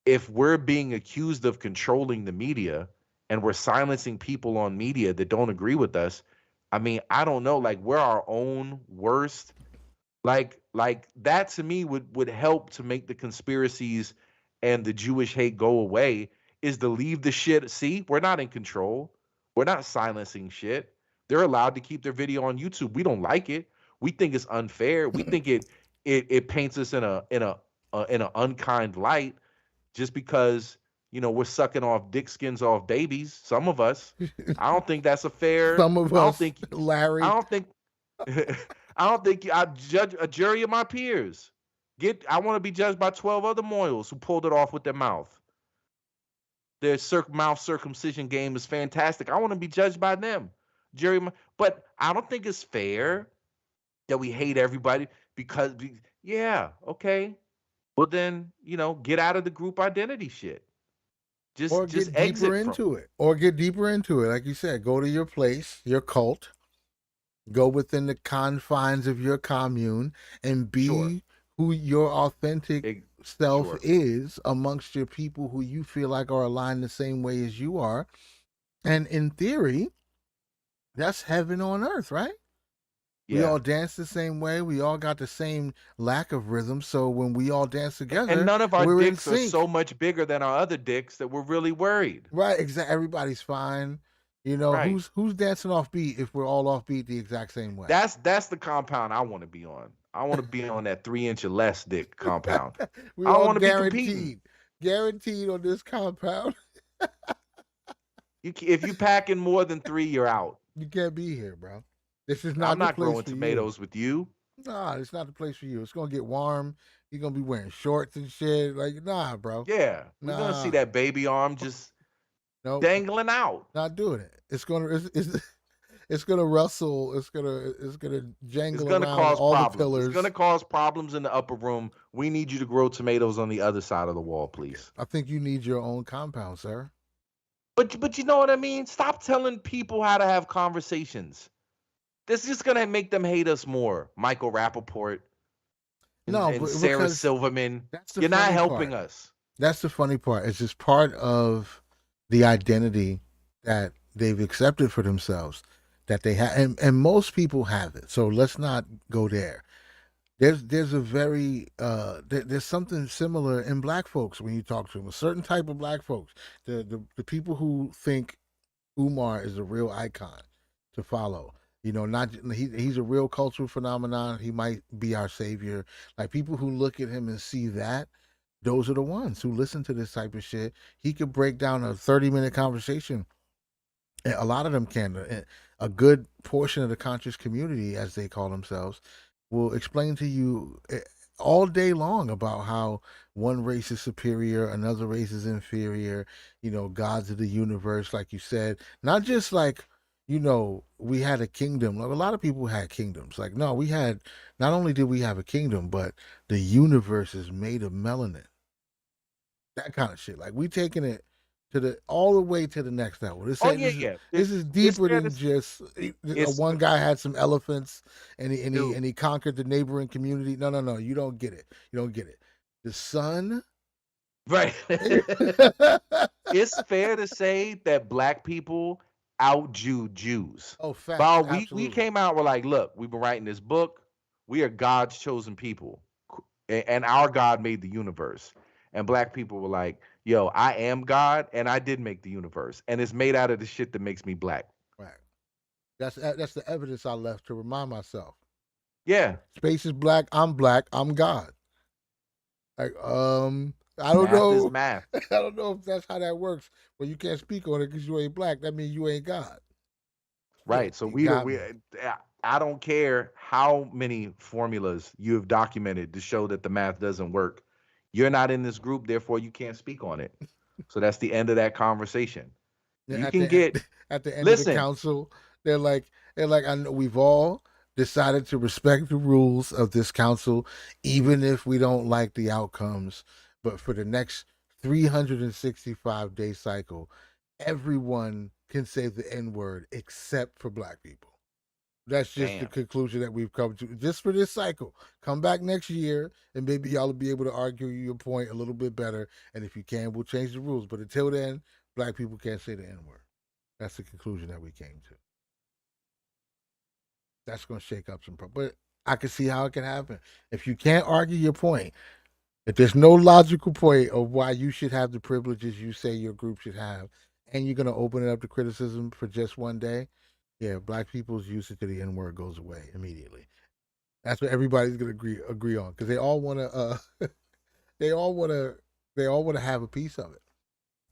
if we're being accused of controlling the media and we're silencing people on media that don't agree with us, I mean, I don't know, like we're our own worst. Like that to me would help to make the conspiracies and the Jewish hate go away is to leave the shit. See, we're not in control. We're not silencing shit. They're allowed to keep their video on YouTube. We don't like it. We think it's unfair. We think it paints us in in an unkind light just because we're sucking off dick skins off babies. Some of us. I don't think that's a fair. Some of I don't us, think. I Larry. don't think. I don't think I judge a jury of my peers. I want to be judged by 12 other moils who pulled it off with their mouth. Their mouth circumcision game is fantastic. I want to be judged by them. But I don't think it's fair that we hate everybody because yeah, okay. Well then, get out of the group identity shit. Or Just get deeper exit from into it. Or get deeper into it. Like you said, go to your place, your cult, go within the confines of your commune and Sure. be who your authentic self Sure. is amongst your people who you feel like are aligned the same way as you are. And in theory, that's heaven on earth, right? We Yeah. all dance the same way. We all got the same lack of rhythm. So when we all dance And together, none of our we're in dicks are sync. so much bigger than our other dicks that we're really worried. Right, exactly. Everybody's fine. Right. Who's dancing off beat if we're all off beat the exact same way? That's the compound I want to be on. I want to be on that 3 inch or less dick compound. We I don't all want to be competing. guaranteed on this compound. If you packing more than 3, you're out. You can't be here, bro. This is I'm not the not place growing for you. tomatoes with you. Nah, it's not the place for you. It's gonna get warm. You're gonna be wearing shorts and shit. Like, nah, bro. Yeah, we're gonna see Nah. that baby arm just Nope. dangling out. Not doing it. It's gonna rustle. It's gonna jangle It's gonna around cause all problems. the pillars. It's gonna cause problems in the upper room. We need you to grow tomatoes on the other side of the wall, please. I think you need your own compound, sir. But you know what I mean? Stop telling people how to have conversations. This is just gonna make them hate us more. Michael Rappaport and Sarah Silverman. You're not helping us. That's the funny part. It's just part of the identity that they've accepted for themselves that they have, and most people have it. So let's not go there. There's a very there's something similar in black folks when you talk to them. A certain type of black folks, the people who think Umar is a real icon to follow. Not he's a real cultural phenomenon. He might be our savior. Like people who look at him and see that, those are the ones who listen to this type of shit. He could break down a 30-minute conversation. A lot of them can. A good portion of the conscious community, as they call themselves, will explain to you all day long about how one race is superior, another race is inferior, gods of the universe, like you said. Not just like, we had a kingdom. Like a lot of people had kingdoms. Like, no, not only did we have a kingdom, but the universe is made of melanin. That kind of shit. Like we taking it all the way to the next level. This is deeper than just one guy had some elephants and he conquered the neighboring community. No. You don't get it. The sun. Right. It's fair to say that black people out-Jew Jews. Oh, facts. But we came out, we're like, look, we've been writing this book. We are God's chosen people. And our God made the universe. And black people were like, yo, I am God, and I did make the universe. And it's made out of the shit that makes me black. Right. That's the evidence I left to remind myself. Yeah. Space is black, I'm God. Like, I don't math know. Is math. I don't know if that's how that works. Well, you can't speak on it because you ain't black. That means you ain't God. Right. So I don't care how many formulas you have documented to show that the math doesn't work. You're not in this group, therefore you can't speak on it. So that's the end of that conversation. Yeah, at the end of the council. They're like, I know we've all decided to respect the rules of this council, even if we don't like the outcomes. But for the next 365-day cycle, everyone can say the N word except for black people. That's just the Damn. conclusion that we've come to just for this cycle. Come back next year and maybe y'all will be able to argue your point a little bit better. And if you can, we'll change the rules. But until then, black people can't say the N word. That's the conclusion that we came to. That's going to shake up some problems. But I can see how it can happen. If you can't argue your point, if there's no logical point of why you should have the privileges you say your group should have, and you're going to open it up to criticism for just one day, yeah, black people's usage of the N word goes away immediately. That's what everybody's gonna agree on because they all want to they all want to they all want to have a piece of it.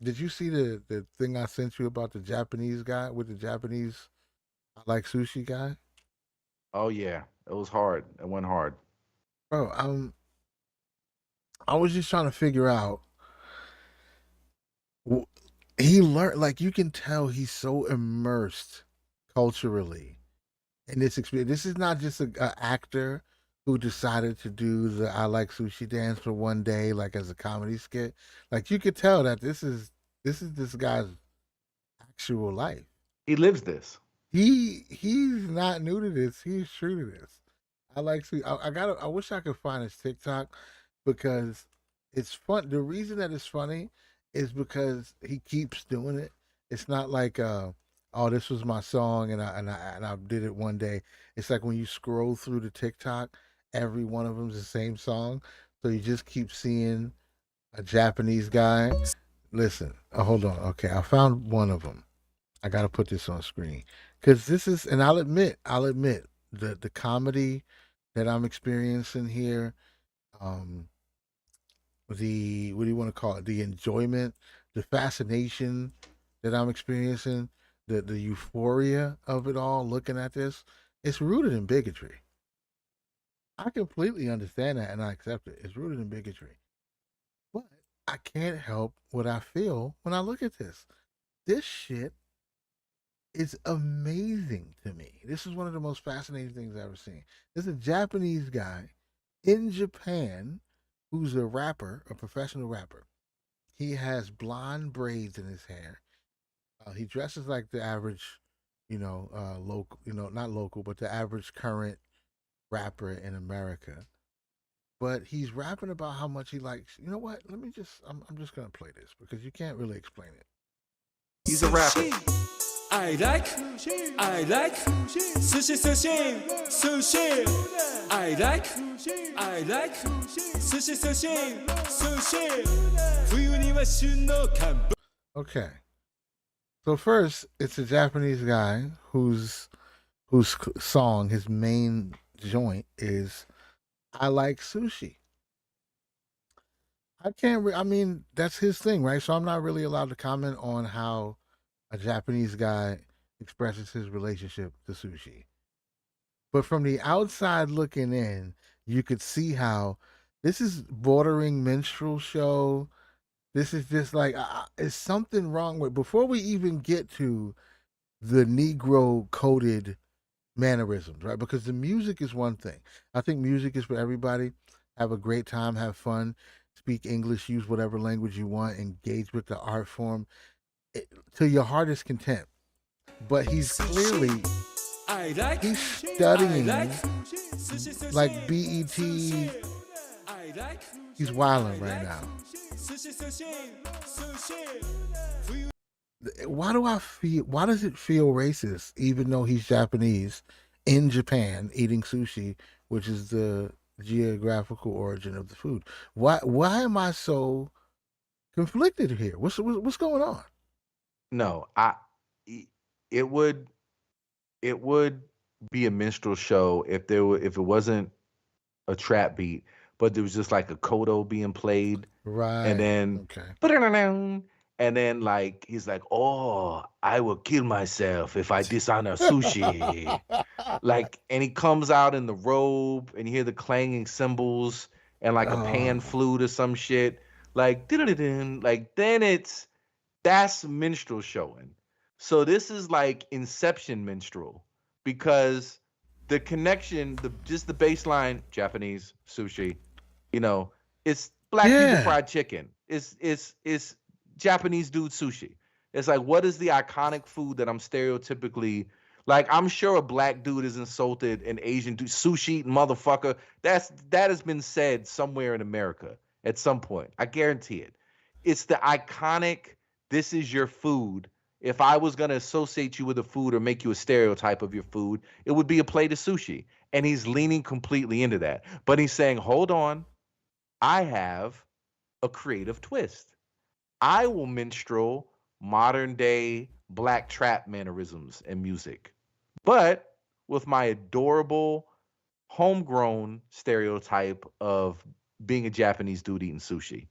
Did you see the thing I sent you about the Japanese guy with the Japanese I like sushi guy? Oh yeah, it was hard. It went hard. Bro, I was just trying to figure out. He learned like you can tell he's so immersed culturally in this experience. This is not just a actor who decided to do the I like sushi dance for one day, like as a comedy skit. Like you could tell that this guy's actual life. He lives this. He's not new to this. He's true to this. I like sushi. I got. I wish I could find his TikTok because it's fun. The reason that it's funny is because he keeps doing it. It's not like oh, this was my song and I did it one day. It's like when you scroll through the TikTok, every one of them is the same song, so you just keep seeing a Japanese guy. Listen, hold on. Okay, I found one of them. I got to put this on screen because this is, and I'll admit the comedy that I'm experiencing here, um, the what do you want to call it? The enjoyment, the fascination that I'm experiencing, the euphoria of it all. Looking at this, it's rooted in bigotry. I completely understand that and I accept it. It's rooted in bigotry, but I can't help what I feel when I look at this. This shit is amazing to me. This is one of the most fascinating things I've ever seen. There's a Japanese guy in Japan who's a rapper, a professional rapper. He has blonde braids in his hair. He dresses like the average, local, not local, but the average current rapper in America. But he's rapping about how much he likes. You know what? Let me just. I'm just gonna play this because you can't really explain it. He's a rapper. I like, I like sushi, sushi, sushi. I like, I like sushi, sushi, sushi. 冬には旬の乾物 Okay. So first, it's a Japanese guy whose song, his main joint is "I like sushi." I can't. I mean, that's his thing, right? So I'm not really allowed to comment on how a Japanese guy expresses his relationship to sushi. But from the outside looking in, you could see how this is bordering minstrel show. This is just like, is something wrong with, before we even get to the Negro coded mannerisms, right? Because the music is one thing. I think music is for everybody. Have a great time, have fun, speak English, use whatever language you want, engage with the art form to your heart's content. But he's clearly I like, he's studying I like sushi, sushi. like BET. I like, He's wilding right now. sushi, sushi, sushi. Why do I feel? Why does it feel racist, even though he's Japanese in Japan eating sushi, which is the geographical origin of the food? Why am I so conflicted here? What's going on? No, it would it would be a minstrel show if it wasn't a trap beat, but there was just like a kodo being played, and Right. then Okay. and then like he's like, "Oh, I will kill myself if I dishonor sushi." Like, and he comes out in the robe, and you hear the clanging cymbals and like a pan Oh, flute or some shit. Like, like then that's minstrel showing. So this is like Inception minstrel because the connection, just the baseline Japanese sushi, you know, it's black people Yeah. fried chicken. It's Japanese dude sushi. It's like, what is the iconic food that I'm stereotypically like? I'm sure a black dude is insulted an Asian dude sushi eating motherfucker. That has been said somewhere in America at some point. I guarantee it. It's the iconic. This is your food. If I was going to associate you with a food or make you a stereotype of your food, it would be a plate of sushi. And he's leaning completely into that. But he's saying, hold on, I have a creative twist. I will minstrel modern day black trap mannerisms and music, but with my adorable homegrown stereotype of being a Japanese dude eating sushi.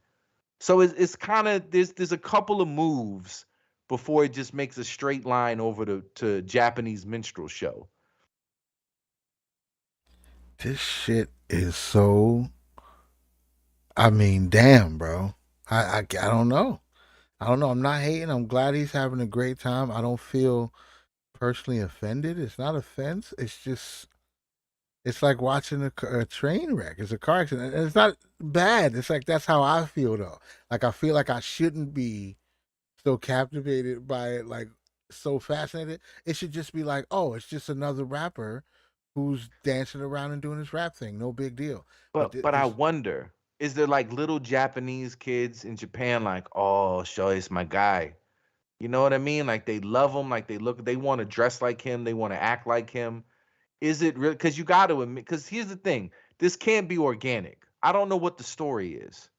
So it's kind of there's a couple of moves before it just makes a straight line over to Japanese minstrel show. This shit is so. I mean, damn, bro. I don't know. I don't know. I'm not hating. I'm glad he's having a great time. I don't feel personally offended. It's not offense. It's just it's like watching a train wreck. It's a car accident. And it's not bad. It's like that's how I feel though. Like I feel like I shouldn't be so captivated by it, like so fascinated. It should just be like, oh, it's just another rapper who's dancing around and doing his rap thing. No big deal. But But I this, wonder, is there like little Japanese kids in Japan like, oh, Shoei's my guy? You know what I mean? Like they love him, like they want to dress like him, they want to act like him. Is it real? Because you got to admit, because here's the thing, this can't be organic. I don't know what the story is,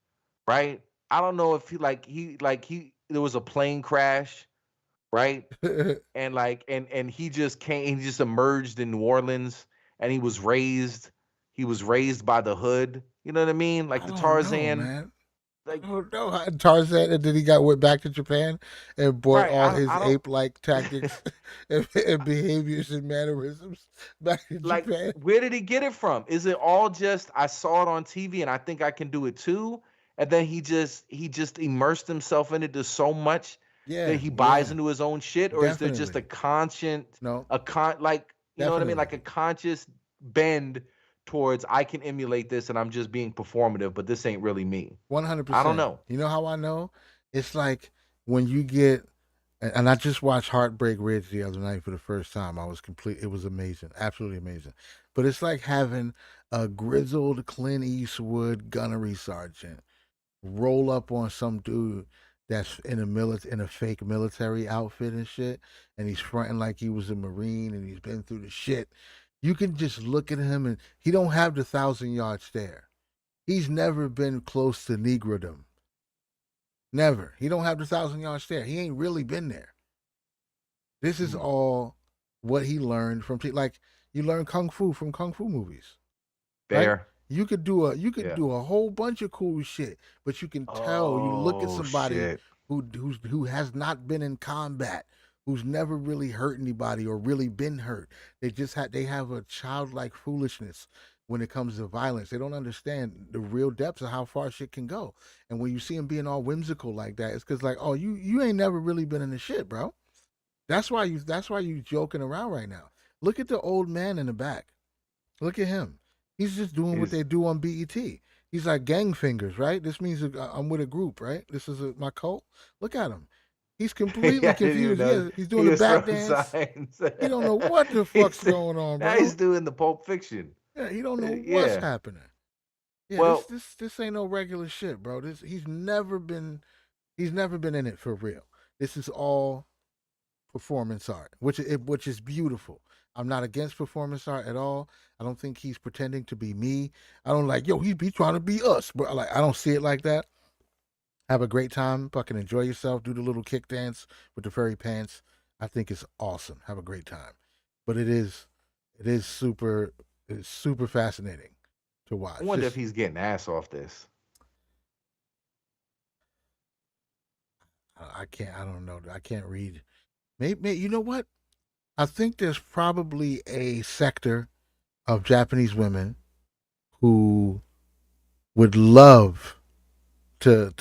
right? I don't know if he there was a plane crash, right? And and he just came, he just emerged in New Orleans, and he was raised by the hood. You know what I mean? Like I the don't know, Tarzan, man. like I don't know. Tarzan, and then he went back to Japan and brought right. all his I don't ape-like tactics and behaviors and mannerisms back to like Japan. where did he get it from? Is it all just I saw it on TV and I think I can do it too? And then he just immersed himself in it to so much that Yeah, he buys yeah, into his own shit, or is there just a definitely. conscient No, like you know what I mean, definitely. like a conscious bend towards I can emulate this and I'm just being performative, but this ain't really me. I don't 100%. know. You know how I know? It's like when you get, and I just watched Heartbreak Ridge the other night for the first time. I was complete. It was amazing, absolutely amazing. But it's like having a grizzled Clint Eastwood gunnery sergeant roll up on some dude that's in a fake military outfit and shit, and he's fronting like he was a Marine and he's been through the shit. You can just look at him and he don't have the 1,000 yard stare. He's never been close to Negrodom. Never. He don't have the 1,000 yard stare. He ain't really been there. This is Hmm. all what he learned from like you learn kung fu from kung fu movies, right? Fair. You could Yeah. do a whole bunch of cool shit, but you can tell you look at Oh somebody shit. who has not been in combat, who's never really hurt anybody or really been hurt. They have a childlike foolishness when it comes to violence. They don't understand the real depths of how far shit can go. And when you see them being all whimsical like that, it's because like, oh, you ain't never really been in the shit, bro. That's why you joking around right now. Look at the old man in the back. Look at him. He's just doing what Is they do on BET. He's like gang fingers, right? This means I'm with a group, right? This is my cult. Look at him. He's completely I didn't even confused. know Yeah, he's doing he the was back throwing dance. signs. He don't know what the fuck's he's, going on, now he's bro. doing the Pulp Fiction. Yeah, he don't know what's Yeah. happening. Yeah, Well, this ain't no regular shit, bro. This he's never been in it for real. This is all performance art, which is beautiful. I'm not against performance art at all. I don't think he's pretending to be me. I don't like, yo, he be trying to be us, but like I don't see it like that. Have a great time, fucking enjoy yourself, do the little kick dance with the furry pants. I think it's awesome. Have a great time. But it is super it's super fascinating to I watch. wonder if Just he's getting ass off this. I can't I don't know. I can't read. Maybe you know what? I think there's probably a sector of Japanese women who would love to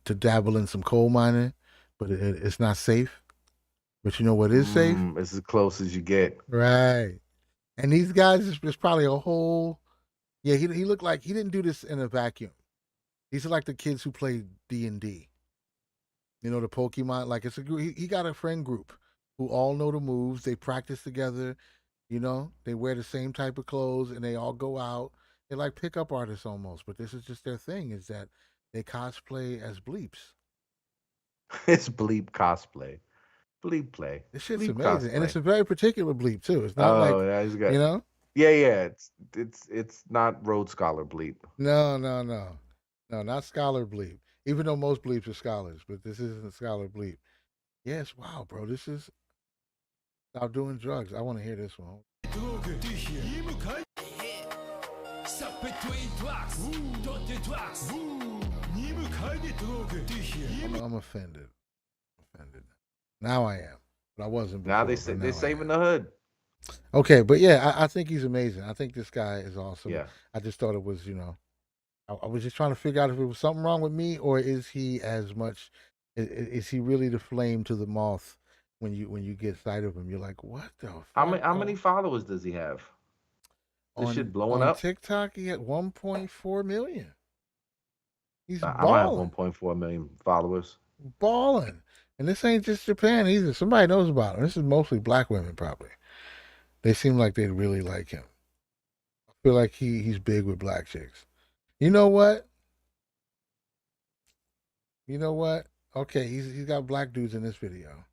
dabble in some coal mining, but it's not safe. But you know what is safe? It's as close as you get. Right. And these guys is probably a whole. Yeah, he looked like he didn't do this in a vacuum. These are like the kids who play D&D. You know, the Pokemon. Like it's a group. He got a friend group who all know the moves. They practice together. You know, they wear the same type of clothes and they all go out. They're like pickup artists almost, but this is just their thing. Is that they cosplay as bleeps. It's bleep cosplay. Bleep play. This shit's Bleep amazing, and it's cosplay. a very particular bleep too. It's not like Oh, yeah, he's got. you know. Yeah, yeah. It's not Rhodes Scholar bleep. No, no, no, no, not scholar bleep. Even though most bleeps are scholars, but this isn't a scholar bleep. Yes, wow, bro. This is stop doing drugs. I want to hear this one. drogue, ça peut tuer drugs, don't do drugs. I'm offended. Offended. Now I am, but I wasn't before. Now but they're now I saving am. the hood. Okay, but yeah, I think he's amazing. I think this guy is awesome. Yeah. I just thought it was, I was just trying to figure out if it was something wrong with me or is he as much, is he really the flame to the moth when you get sight of him? You're like, what the fuck? How many followers does he have? This shit blowing on up. TikTok, he had 1.4 million. He's I might have balling, 1.4 million followers. balling. And this ain't just Japan either. Somebody knows about him. This is mostly black women, probably. They seem like they'd really like him. I feel like he's big with black chicks. You know what? You know what? Okay, he's got black dudes in this video.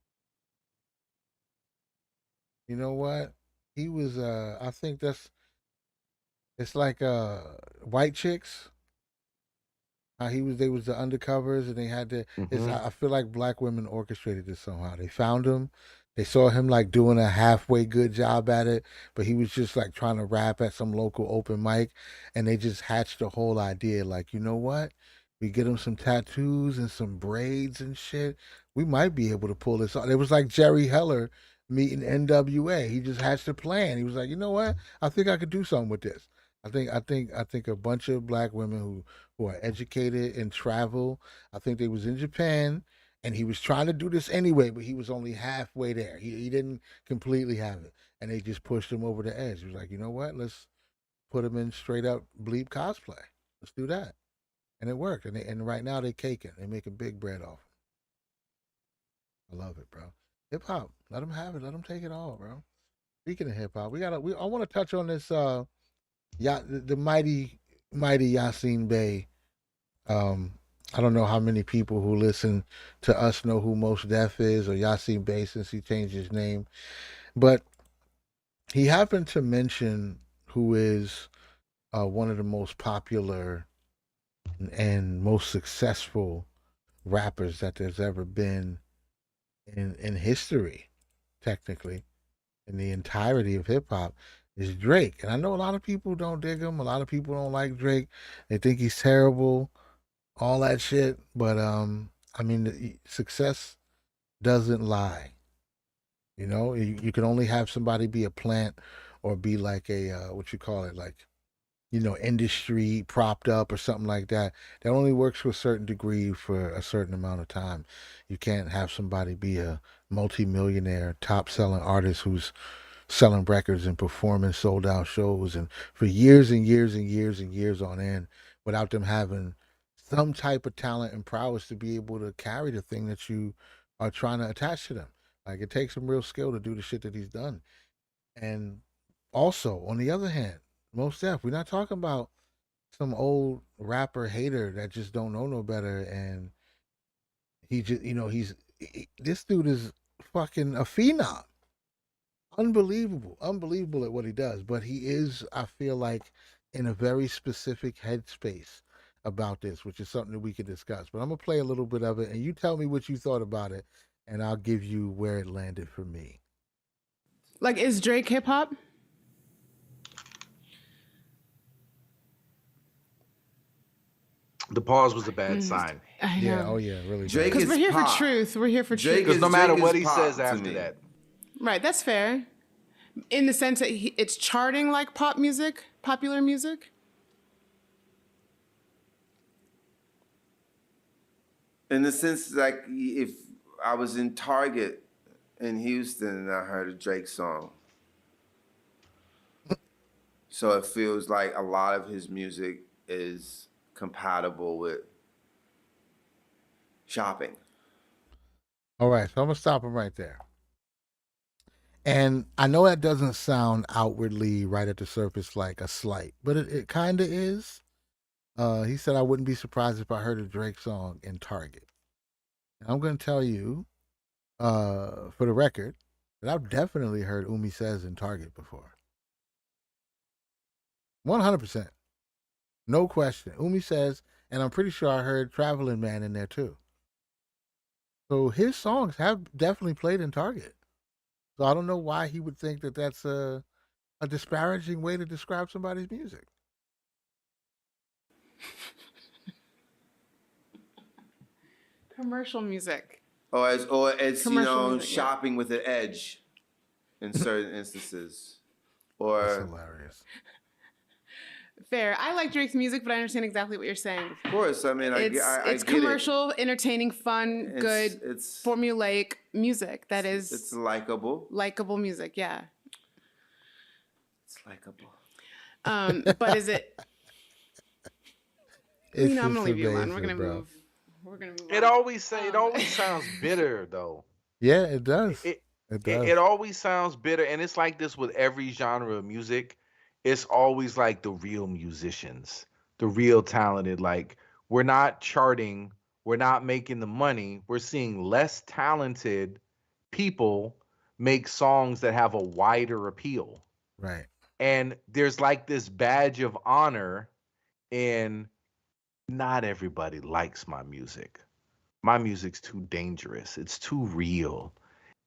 You know what? He was I think it's like white chicks. They was the undercovers and they had to I feel like black women orchestrated this somehow. They found him. They saw him like doing a halfway good job at it, but he was just like trying to rap at some local open mic, and they just hatched the whole idea. Like, you know what? We get him some tattoos and some braids and shit. We might be able to pull this off. It was like Jerry Heller meeting NWA. He just hatched a plan. He was like, you know what? I think I could do something with this. I think a bunch of black women who are educated and travel. I think they was in Japan and he was trying to do this anyway, but he was only halfway there. He didn't completely have it, and they just pushed him over the edge. He was like, you know what? Let's put him in straight up bleep cosplay. Let's do that, and it worked. And right now they caking. They making big bread off. I love it, bro. Hip hop, let them have it. Let them take it all, bro. Speaking of hip hop, I want to touch on this. The mighty Yasin Bey. I don't know how many people who listen to us know who Mos Def is or Yasin Bey since he changed his name. But he happened to mention who is one of the most popular and most successful rappers that there's ever been in history, technically, in the entirety of hip hop, is Drake. And I know a lot of people don't dig him. A lot of people don't like Drake. They think he's terrible, all that shit. But I mean, success doesn't lie. You know, you can only have somebody be a plant or be like a what you call it, like, you know, industry propped up or something like that. That only works to a certain degree for a certain amount of time. You can't have somebody be a multimillionaire, top selling artist who's selling records and performing sold out shows and for years and years and years and years on end without them having some type of talent and prowess to be able to carry the thing that you are trying to attach to them. Like, it takes some real skill to do the shit that he's done. And also, on the other hand, Mos Def, we're not talking about some old rapper hater that just don't know no better. And he just, you know, this dude is fucking a phenom. Unbelievable at what he does. But he is, I feel like, in a very specific headspace about this, which is something that we could discuss. But I'm gonna play a little bit of it, and you tell me what you thought about it, and I'll give you where it landed for me. Like, is Drake hip hop? The pause was a bad sign. I know. Yeah, oh yeah, really. Drake Because is we're here pop. for truth. We're here for Drake truth. Because no matter Drake what is he pop says to after me. that, Right, that's fair. In the sense that it's charting like pop music, popular music. In the sense, like, if I was in Target in Houston and I heard a Drake song, So it feels like a lot of his music is compatible with shopping. All right, so I'm gonna stop him right there. And I know that doesn't sound outwardly right at the surface like a slight, but it kind of is. He said I wouldn't be surprised if I heard a Drake song in Target. And I'm going to tell you, for the record, that I've definitely heard Umi Says in Target before. 100%. No question. Umi Says, and I'm pretty sure I heard Traveling Man in there too. So his songs have definitely played in Target. So I don't know why he would think that that's a disparaging way to describe somebody's music. Commercial music. Or it's Commercial music, yeah. shopping with an edge in certain instances. That's Or hilarious. Fair. I like Drake's music, but I understand exactly what you're saying. of course, I mean, It's I it's get it. commercial, entertaining, fun, good, It's formulaic music that it's is likable. likable music. Yeah. It's likable. But is it? It's I'm gonna just leave you alone. amazing, We're gonna bro. move. We're gonna move It on. always sounds bitter though. Yeah, it does. It, It it does. it always sounds bitter, and it's like this with every genre of music. It's always like the real musicians, the real talented. Like, we're not charting, we're not making the money. We're seeing less talented people make songs that have a wider appeal. Right. And there's like this badge of honor in, not everybody likes my music. My music's too dangerous. It's too real.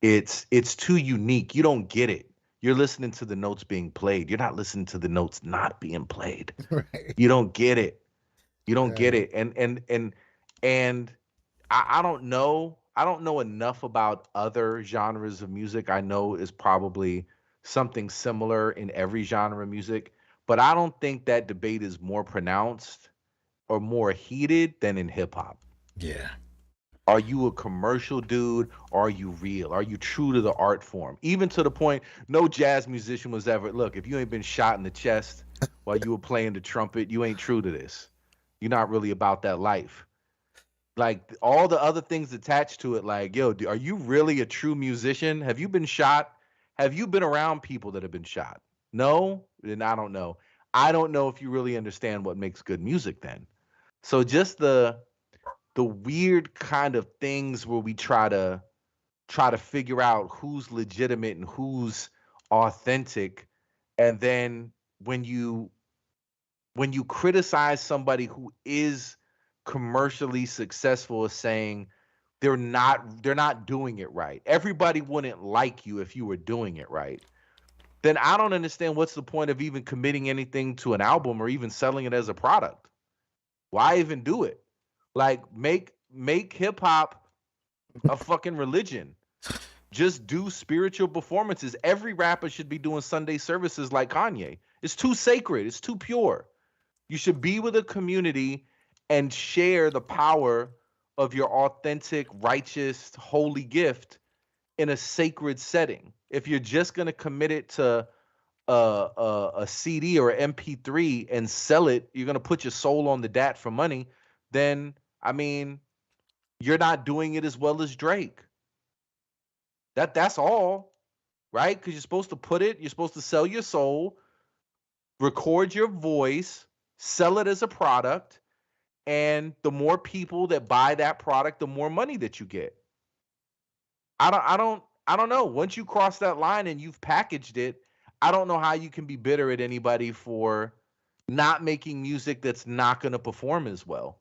It's too unique. You don't get it. You're listening to the notes being played. You're not listening to the notes not being played. Right. You don't get it. You don't get Right. it. And I don't know. I don't know enough about other genres of music. I know is probably something similar in every genre of music, but I don't think that debate is more pronounced or more heated than in hip hop. Yeah. Are you a commercial dude or are you real? Are you true to the art form? Even to the point, no jazz musician was ever, look, if you ain't been shot in the chest while you were playing the trumpet, you ain't true to this. You're not really about that life. Like, all the other things attached to it, like, yo, are you really a true musician? Have you been shot? Have you been around people that have been shot? No? Then I don't know. I don't know if you really understand what makes good music then. So just the weird kind of things where we try to figure out who's legitimate and who's authentic, and then when you when you criticize somebody who is commercially successful as saying they're not doing it right. Everybody wouldn't like you if you were doing it right. Then I don't understand what's the point of even committing anything to an album or even selling it as a product. Why even do it? Like, make hip hop a fucking religion. Just do spiritual performances. Every rapper should be doing Sunday services like Kanye. It's too sacred. It's too pure. You should be with a community and share the power of your authentic, righteous, holy gift in a sacred setting. If you're just gonna commit it to a CD or an MP3 and sell it, you're gonna put your soul on the dat for money. Then, I mean, you're not doing it as well as Drake. That's all, right? Because you're supposed to sell your soul, record your voice, sell it as a product, and the more people that buy that product, the more money that you get. I don't know. Once you cross that line and you've packaged it, I don't know how you can be bitter at anybody for not making music that's not going to perform as well.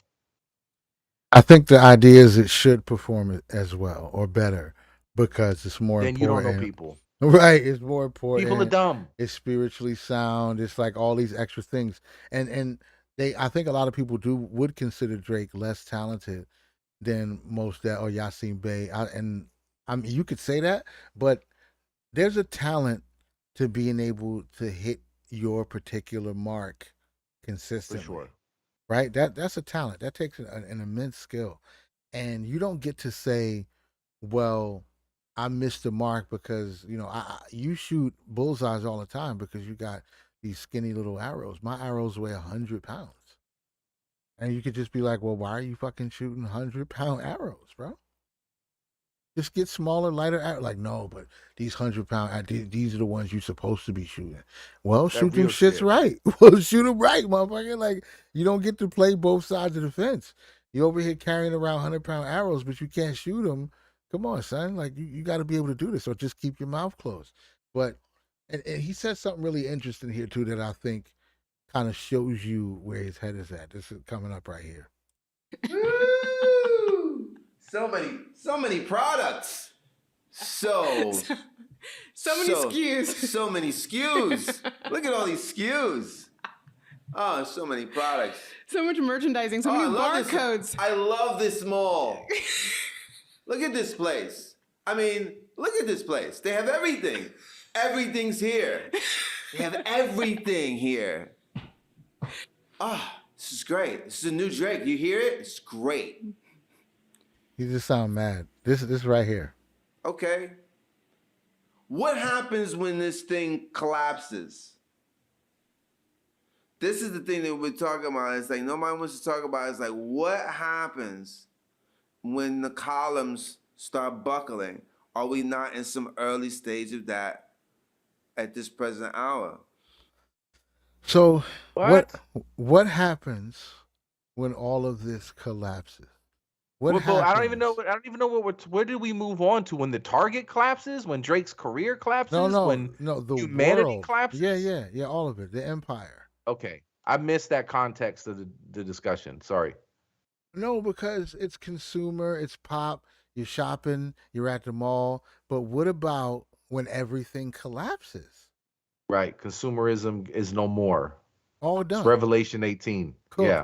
I think the idea is it should perform it as well or better because it's more Then you don't know important. people. Right, it's more People are important. dumb. It's spiritually sound. It's like all these extra things, and they. I think a lot of people would consider Drake less talented than most that or Yasin Bey. And I mean, you could say that, but there's a talent to being able to hit your particular mark For consistently. sure. Right? That's a talent. That takes an immense skill, and you don't get to say, "Well, I missed the mark because you shoot bullseyes all the time because you got these skinny little arrows. My arrows weigh 100 pounds, and you could just be like, well, why are you fucking shooting 100-pound arrows, bro? Just get smaller, lighter arrows. Like, no, but these 100-pound, these are the ones you're supposed to be shooting. Well, That shoot them real shits shit. right. Well, shoot them right, motherfucker. Like, you don't get to play both sides of the fence. You over here carrying around 100-pound arrows, but you can't shoot them. Come on, son. Like, you got to be able to do this, or just keep your mouth closed. But, and he said something really interesting here, too, that I think kind of shows you where his head is at. This is coming up right here. Woo! So many products. So many SKUs. So many SKUs. Look at all these SKUs. Oh, so many products. So much merchandising, so many barcodes. I love this mall. Look at this place. I mean, look at this place. They have everything. Everything's here. They have everything here. Ah, this is great. This is a new Drake. You hear it? It's great. You just sound mad. This right here. Okay. What happens when this thing collapses? This is the thing that we're talking about. It's like nobody wants to talk about. It's like what happens when the columns start buckling? Are we not in some early stage of that at this present hour? So what happens when all of this collapses? What happens? I don't even know. I don't even know where did we move on to when the Target collapses, when Drake's career collapses, when the humanity world collapses. Yeah, all of it. The empire. Okay, I missed that context of the discussion. Sorry. No, because it's consumer, it's pop. You're shopping, you're at the mall. But what about when everything collapses? Right, consumerism is no more. All done. It's Revelation 18. Cooked. Yeah.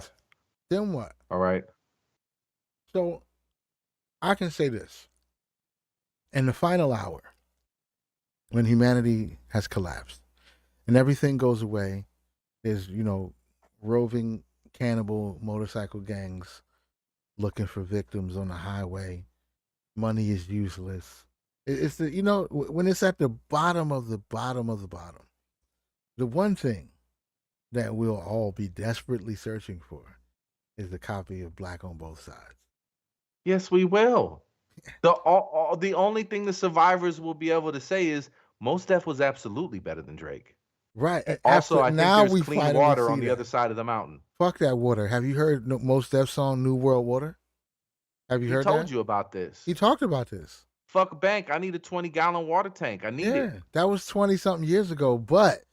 Then what? All right. So I can say this. In the final hour, when humanity has collapsed and everything goes away, there's, roving cannibal motorcycle gangs looking for victims on the highway. Money is useless. It's the, when it's at the bottom of the bottom of the bottom, the one thing that we'll all be desperately searching for is the copy of Black on Both Sides. Yes, we will. The only thing the survivors will be able to say is Mos Def was absolutely better than Drake. Right. Also, I think now there's clean water on the other side of the mountain. Fuck that water. Have you heard Mos Def's song New World Water? Have you heard that? He told you about this. He talked about this. Fuck bank. I need a 20-gallon water tank. I need it. Yeah, that was 20-something years ago. But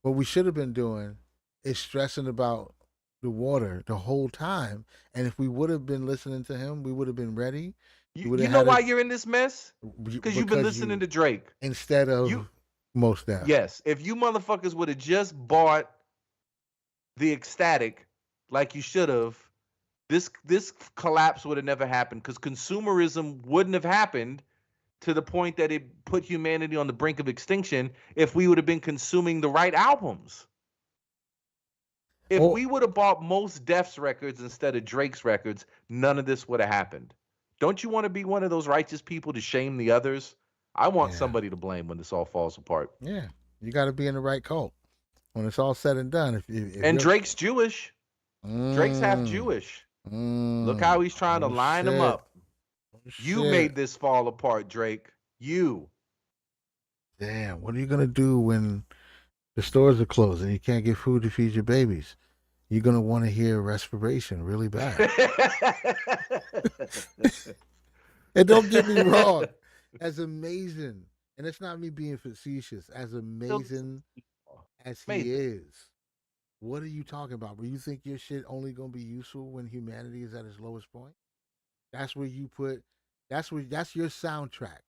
what we should have been doing is stressing about the water the whole time. And if we would have been listening to him, we would have been ready. You know why you're in this mess? Because you've been listening to Drake. Instead of Mos Def. Yes. If you motherfuckers would have just bought the Ecstatic like you should have, this collapse would have never happened, because consumerism wouldn't have happened to the point that it put humanity on the brink of extinction if we would have been consuming the right albums. If we would have bought Mos Def's records instead of Drake's records, none of this would have happened. Don't you want to be one of those righteous people to shame the others? I want somebody to blame when this all falls apart. Yeah, you got to be in the right cult when it's all said and done. And Drake's Jewish. Drake's half Jewish. Look how he's trying to line them up. You made this fall apart, Drake. You. Damn, what are you going to do when the stores are closed and you can't get food to feed your babies? You're going to want to hear respiration really bad. And don't get me wrong, as amazing, and it's not me being facetious, as amazing as he is, what are you talking about? Where you think your shit only going to be useful when humanity is at its lowest point? That's where you put, that's your soundtrack.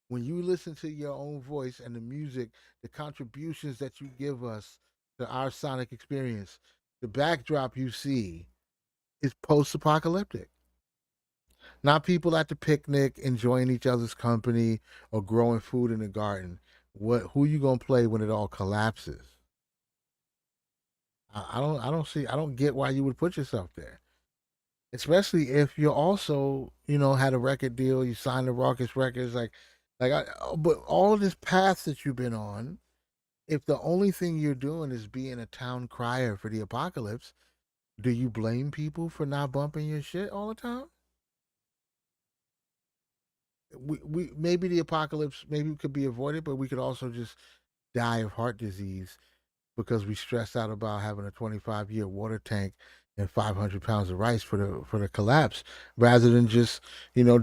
When you listen to your own voice and the music, the contributions that you give us to our sonic experience, the backdrop you see is post-apocalyptic. Not people at the picnic enjoying each other's company or growing food in the garden. Who you gonna play when it all collapses? I don't get why you would put yourself there. Especially if you're also, had a record deal, you signed the Raucous Records, but all of this path that you've been on, if the only thing you're doing is being a town crier for the apocalypse, do you blame people for not bumping your shit all the time? We maybe the apocalypse maybe could be avoided, but we could also just die of heart disease because we stressed out about having a 25-year water tank and 500 pounds of rice for the collapse, rather than just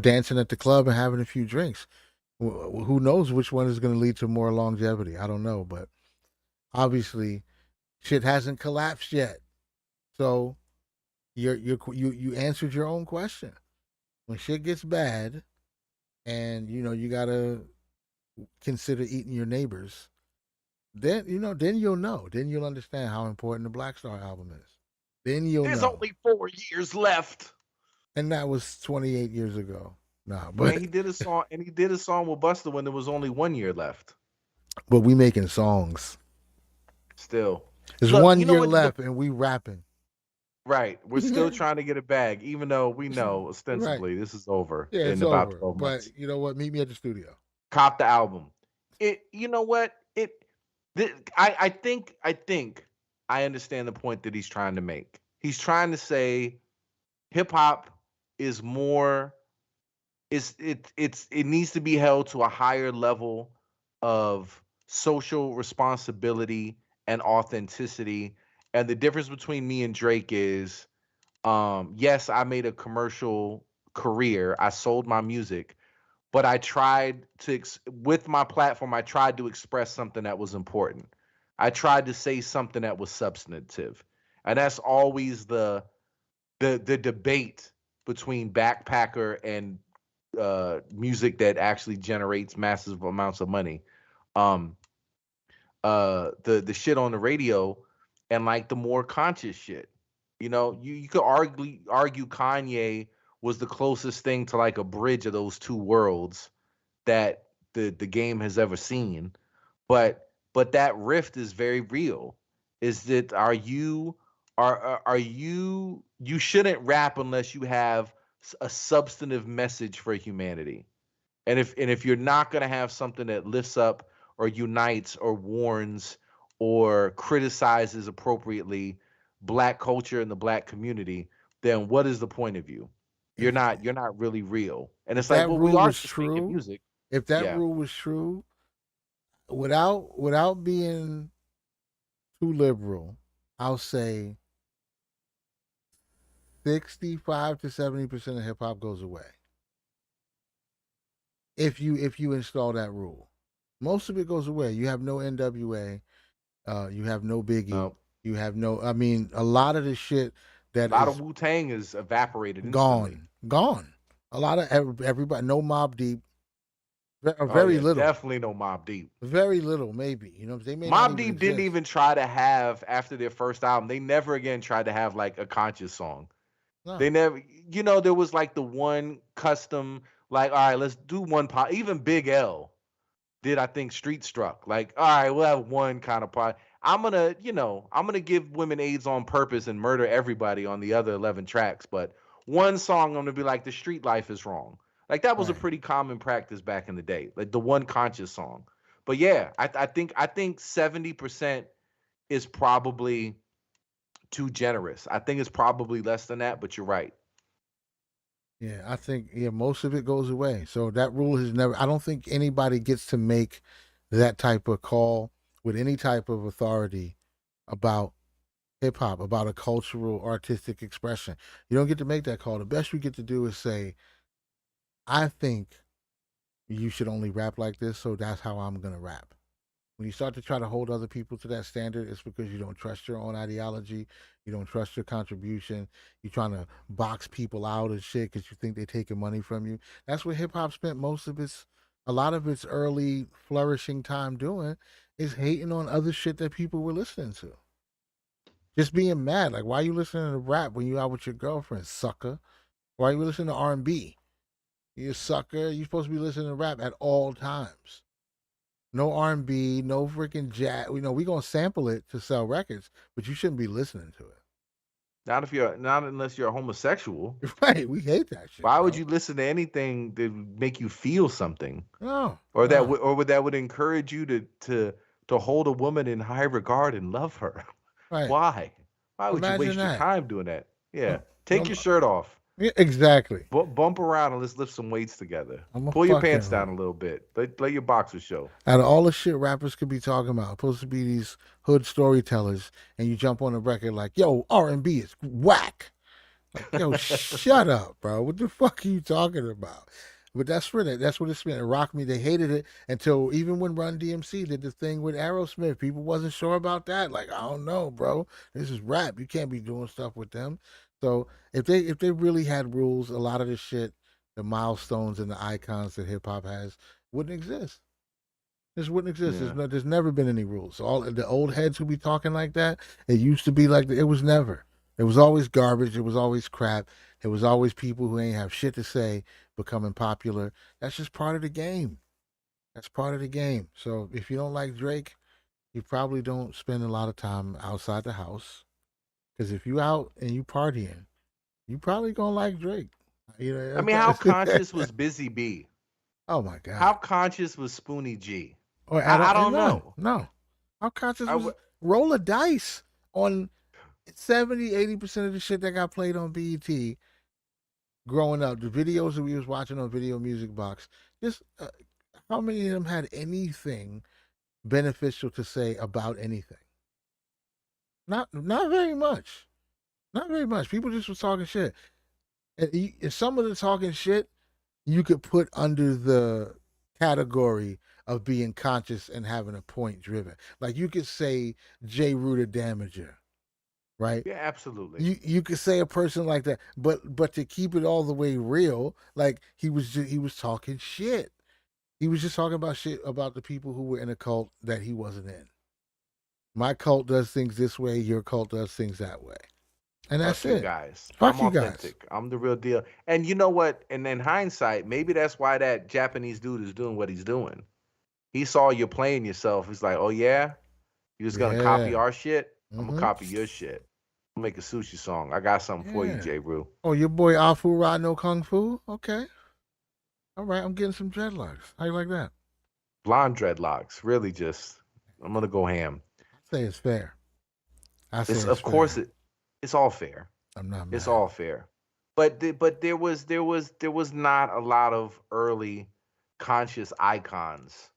dancing at the club and having a few drinks. Who knows which one is going to lead to more longevity? I don't know, but obviously shit hasn't collapsed yet. So you answered your own question. When shit gets bad, and you gotta consider eating your neighbors, then then you'll know. Then you'll understand how important the Black Star album is. Then you'll There's know. only 4 years left. And that was 28 years ago. Nah, And but he did a song, with Busta when there was only 1 year left. but we making songs. Still, There's look, 1 year left, and we rapping. right? We're still trying to get a bag, even though we know ostensibly this is over Yeah, in it's about over. 12 But months. you know what? Meet me at the studio. Cop the album. You know what? I think I understand the point that he's trying to make. He's trying to say hip hop is more. It needs to be held to a higher level of social responsibility and authenticity. And the difference between me and Drake is, yes, I made a commercial career. I sold my music, but I tried to with my platform. I tried to express something that was important. I tried to say something that was substantive, and that's always the debate between backpacker and music that actually generates massive amounts of money. Um, the shit on the radio and like the more conscious shit. You could argue Kanye was the closest thing to like a bridge of those two worlds that the game has ever seen. But that rift is very real. Is that are you shouldn't rap unless you have a substantive message for humanity. And if you're not going to have something that lifts up or unites or warns or criticizes appropriately black culture and the black community, then what is the point of you? You're If not really real. And if it's like, that well, we rule are was just making true, music. if that Yeah. rule was true, without being too liberal, I'll say 65 to 70% of hip hop goes away. If you install that rule, most of it goes away. You have no NWA, you have no Biggie, No. you have no. I mean, a lot of the shit A that lot is of Wu Tang is evaporated instantly. gone. A lot of everybody, no Mob Deep, Oh very yeah, little, definitely no Mob Deep. very little, maybe. They may not Mob even Deep didn't exist. even try to have after their first album. They never again tried to have like a conscious song. No. They never, there was like the one custom, like, all right, let's do one pot. Even Big L did, I think, Street Struck. Like, all right, we'll have one kind of pot. I'm gonna give women AIDS on purpose and murder everybody on the other 11 tracks. But one song, I'm gonna be like, the street life is wrong. Like that was a Right. pretty common practice back in the day. Like the one conscious song. But yeah, I think 70% is probably too generous. I think it's probably less than that, but you're right. Yeah, I think most of it goes away. So that rule has never. I don't think anybody gets to make that type of call with any type of authority about hip hop, about a cultural artistic expression. You don't get to make that call. The best you get to do is say, I think you should only rap like this, so that's how I'm gonna rap. When you start to try to hold other people to that standard, it's because you don't trust your own ideology. You don't trust your contribution. You're trying to box people out of shit because you think they're taking money from you. That's what hip hop spent a lot of its early flourishing time doing, is hating on other shit that people were listening to. Just being mad. Like, why are you listening to rap when you out with your girlfriend, sucker? Why are you listening to R&B? You a sucker. You're supposed to be listening to rap at all times. No R&B, no freaking jazz. We gonna sample it to sell records, but you shouldn't be listening to Not unless you're a homosexual. it. Right? We hate that shit. Why would bro. you listen to anything that would make you feel something, No, or no. would that would encourage you to to hold a woman in high regard and love her. Right. Why? Why would you Imagine waste your that. time doing that? Yeah. Um, Take um, your shirt off. yeah, exactly. Bump around and let's lift some weights together. I'm a Pull your pants fucking down a little bit. Let your boxers show. out of all the shit rappers could be talking about, supposed to be these hood storytellers, and you jump on a record like, "Yo, R&B is whack." Like, yo, shut up, bro. What the fuck are you talking about? But that's really that's what it's been. It rocked me. They hated it until even when Run DMC did the thing with Aerosmith, people wasn't sure about that. Like, I don't know, bro. This is rap. You can't be doing stuff with them. So if they really had rules, a lot of the shit, the milestones and the icons that hip hop has wouldn't exist. This wouldn't exist. Yeah. There's never been any rules. All the old heads who be talking like that, it used to be like that. It was never. It was always garbage. It was always crap. It was always people who ain't have shit to say becoming popular. That's just part of the game. That's part of the game. So if you don't like Drake, you probably don't spend a lot of time outside the house. Because if you out and you partying, you probably gonna like Drake. You I know. mean, how conscious was Busy B? Oh my god. How conscious was Spoonie G? Or I don't know. No. How conscious I was w- roll a dice on 70-80% of the shit that got played on BET growing up, the videos that we was watching on Video Music Box, just how many of them had anything beneficial to say about anything? Not very much. Not very much. People just was talking shit. And some of the talking shit you could put under the category of being conscious and having a point driven. Like you could say J. Rooter Damager, right? Yeah, absolutely. You could say a person like that, but to keep it all the way real, like he was talking shit. He was just talking about shit about the people who were in a cult that he wasn't in. My cult does things this way, your cult does things that way. And that's Fuck you it. guys. Fuck I'm you guys. authentic. I'm the real deal. And you know what? And in hindsight, maybe that's why that Japanese dude is doing what he's doing. He saw you playing yourself. He's like, oh yeah, you just gonna copy Yeah. our shit? I'm gonna Mhm. copy your shit. I'll make a sushi song. I got something for you, Yeah. J. Rue. Oh, your boy Afu Ra no Kung Fu? Okay. All right, I'm getting some dreadlocks. How you like that? Blonde dreadlocks. Really just I'm gonna go ham. I say it's fair. I say It's it's of fair. course it's all fair. I'm not mad. It's all fair. But there was not a lot of early conscious icons.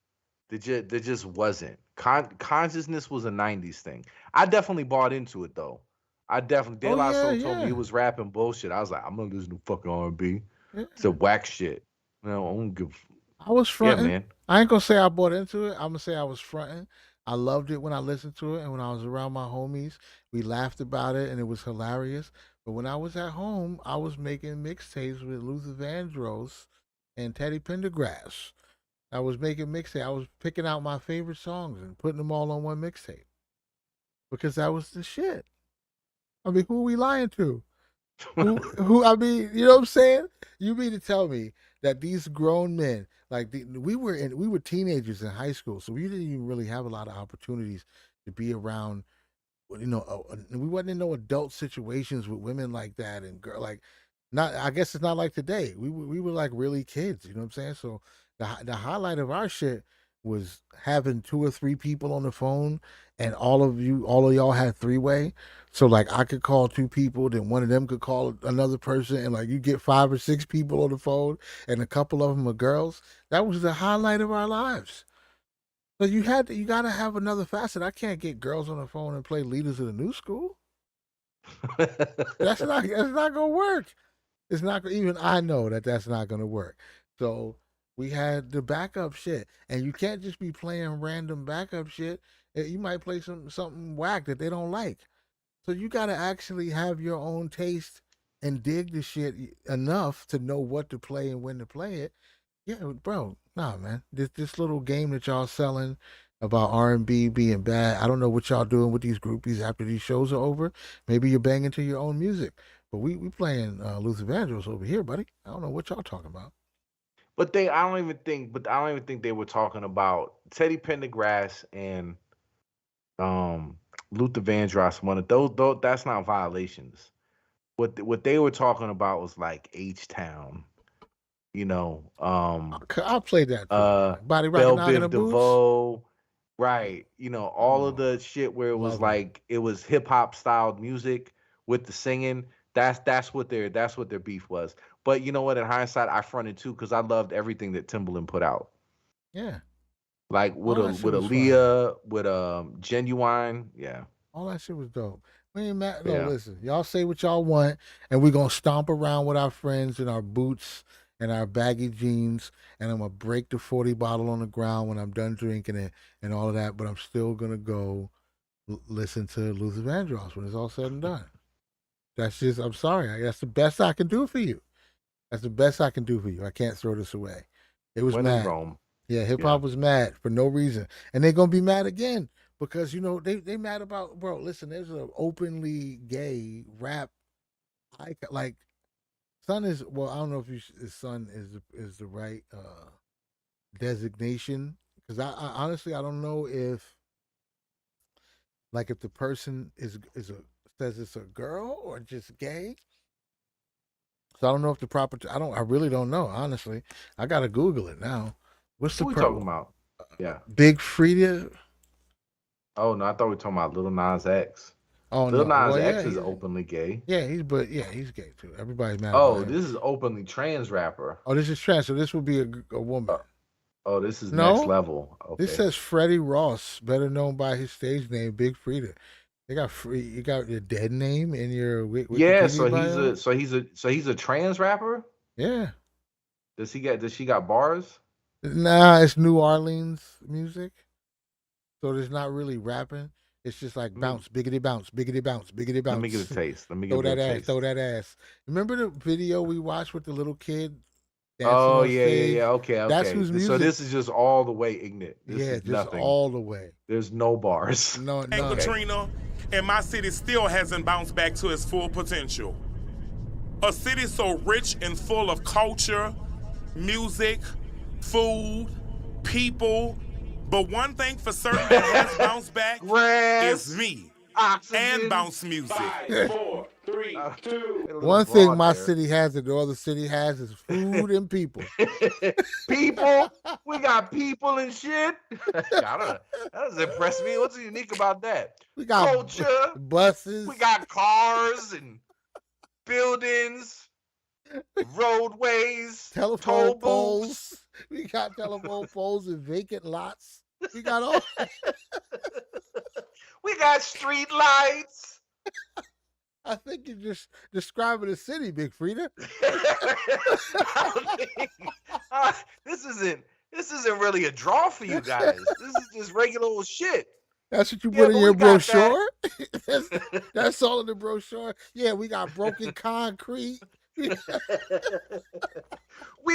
There just wasn't. Consciousness was a '90s thing. I definitely bought into it though. I definitely. De Oh, La yeah, Soul told me yeah. he was rapping bullshit. I was like, I'm gonna listen to fucking R&B. Yeah. It's a whack shit. No, I don't give. I was Yeah, fronting. man. I ain't gonna say I bought into it. I'm gonna say I was fronting. I loved it when I listened to it, and when I was around my homies, we laughed about it, and it was hilarious. But when I was at home, I was making mixtapes with Luther Vandross and Teddy Pendergrass. I was making mixtape. I was picking out my favorite songs and putting them all on one mixtape because that was the shit. I mean, who are we lying to? Who? I mean, you know what I'm saying? You mean to tell me that these grown men, like we were teenagers in high school, so we didn't even really have a lot of opportunities to be around. We wasn't in no adult situations with women like that and girl like. Not, I guess it's not like today. We were like really kids, you know what I'm saying? So the highlight of our shit was having 2 or 3 people on the phone, and all of y'all had 3-way. So like I could call 2 people, then one of them could call another person, and like you get 5 or 6 people on the phone, and a couple of them are girls. That was the highlight of our lives. So you gotta have another facet. I can't get girls on the phone and play Leaders of the New School. That's not gonna work. It's not even. I know that that's not gonna work. So we had the backup shit, and you can't just be playing random backup shit. You might play something whack that they don't like. So you gotta actually have your own taste and dig the shit enough to know what to play and when to play it. Yeah, bro. Nah, man. This little game that y'all selling about R&B being bad. I don't know what y'all doing with these groupies after these shows are over. Maybe you're banging to your own music. But we playing Luther Vandross over here, buddy. I don't know what y'all talking about. But I don't even think they were talking about Teddy Pendergrass and Luther Vandross. One of those that's not violations. What they were talking about was like H Town, you know, I'll play that too. Body rocket Belle knocking the Biv boots. DeVoe, Right. You know, all of the shit where it was Love 'em. like it was hip hop styled music with the singing. That's what their beef was. But you know what? In hindsight, I fronted too because I loved everything that Timbaland put out. Yeah, Like with all a that shit with was fire. Aaliyah, with Genuine. Yeah. All that shit was dope. We ain't mad. No, Yeah. listen, y'all say what y'all want, and we gonna stomp around with our friends in our boots and our baggy jeans, and I'm gonna break the 40 bottle on the ground when I'm done drinking it and all of that. But I'm still gonna go listen to Luther Vandross when it's all said and done. That's just. I'm sorry. That's the best I can do for you. That's the best I can do for you. I can't throw this away. It was When in mad. Rome. Yeah, hip hop was mad for no reason, and they're gonna be mad again because they mad about, bro. Listen, there's an openly gay rap icon. Like Son is, well, I don't know if his son is the right designation, because I honestly I don't know if, like, if the person is a says it's a girl or just gay. So I don't know if the proper I really don't know, honestly. I gotta Google it now. What's the What we talking about? Yeah. Big Frida? Oh no, I thought we were talking about Lil Nas X. Oh Lil no, Nas well X yeah, is openly gay. yeah, he's gay too. Everybody's mad Oh, about him. this is openly trans rapper. Oh, this is trans, so this would be a woman. Oh, this is No, next level. Okay. This says Freddie Ross, better known by his stage name Big Frida. You got your dead name in your Wikipedia Yeah, so bio? he's a trans rapper? Yeah. Does she got bars? Nah, it's New Orleans music. So there's not really rapping. It's just like bounce, biggity bounce, biggity bounce, biggity bounce. Let me get a taste. Let me Throw get that a ass, taste. throw that ass. Remember the video we watched with the little kid dancing Oh on yeah, stage? yeah. Okay, okay. That's whose music. So this is just all the way ignorant. This yeah, is just nothing. all the way. There's no bars. No, Hey, none. Katrina, and my city still hasn't bounced back to its full potential. A city so rich and full of culture, music, food, people, but one thing for certain that has bounced back Grass, is me oxygen, and bounce music. 5, 4, 3, 2. One thing my city has that no other city has is food and people. People, we got people and shit. I don't know. That doesn't impress me. What's unique about that? We got culture, buses. we got cars and buildings, roadways, telephone toll poles. booths. We got telephone poles and vacant lots. We got all. We got street lights. I think you're just describing a city, Big Frida. This isn't really a draw for you guys. This is just regular old shit. That's what you Yeah, put in but your we got brochure. That's all in the brochure. Yeah, we got broken concrete. We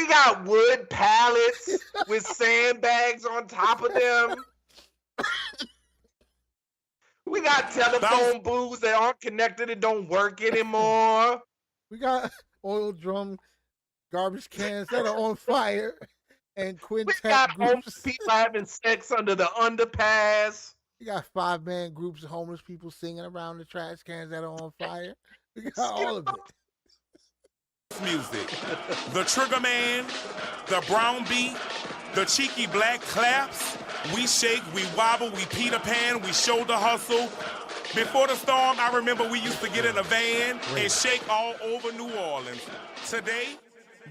got wood pallets with sandbags on top of them. We got telephone booths that aren't connected and don't work anymore. We got oil drum garbage cans that are on fire and We quintet got homeless groups. people having sex under the underpass. We got 5-man groups of homeless people singing around the trash cans that are on fire. We got all of it. Music. The Trigger Man, the Brown Beat, the cheeky black claps. We shake, we wobble, we Peter Pan, we shoulder hustle. Before the storm, I remember we used to get in a van and shake all over New Orleans. Today,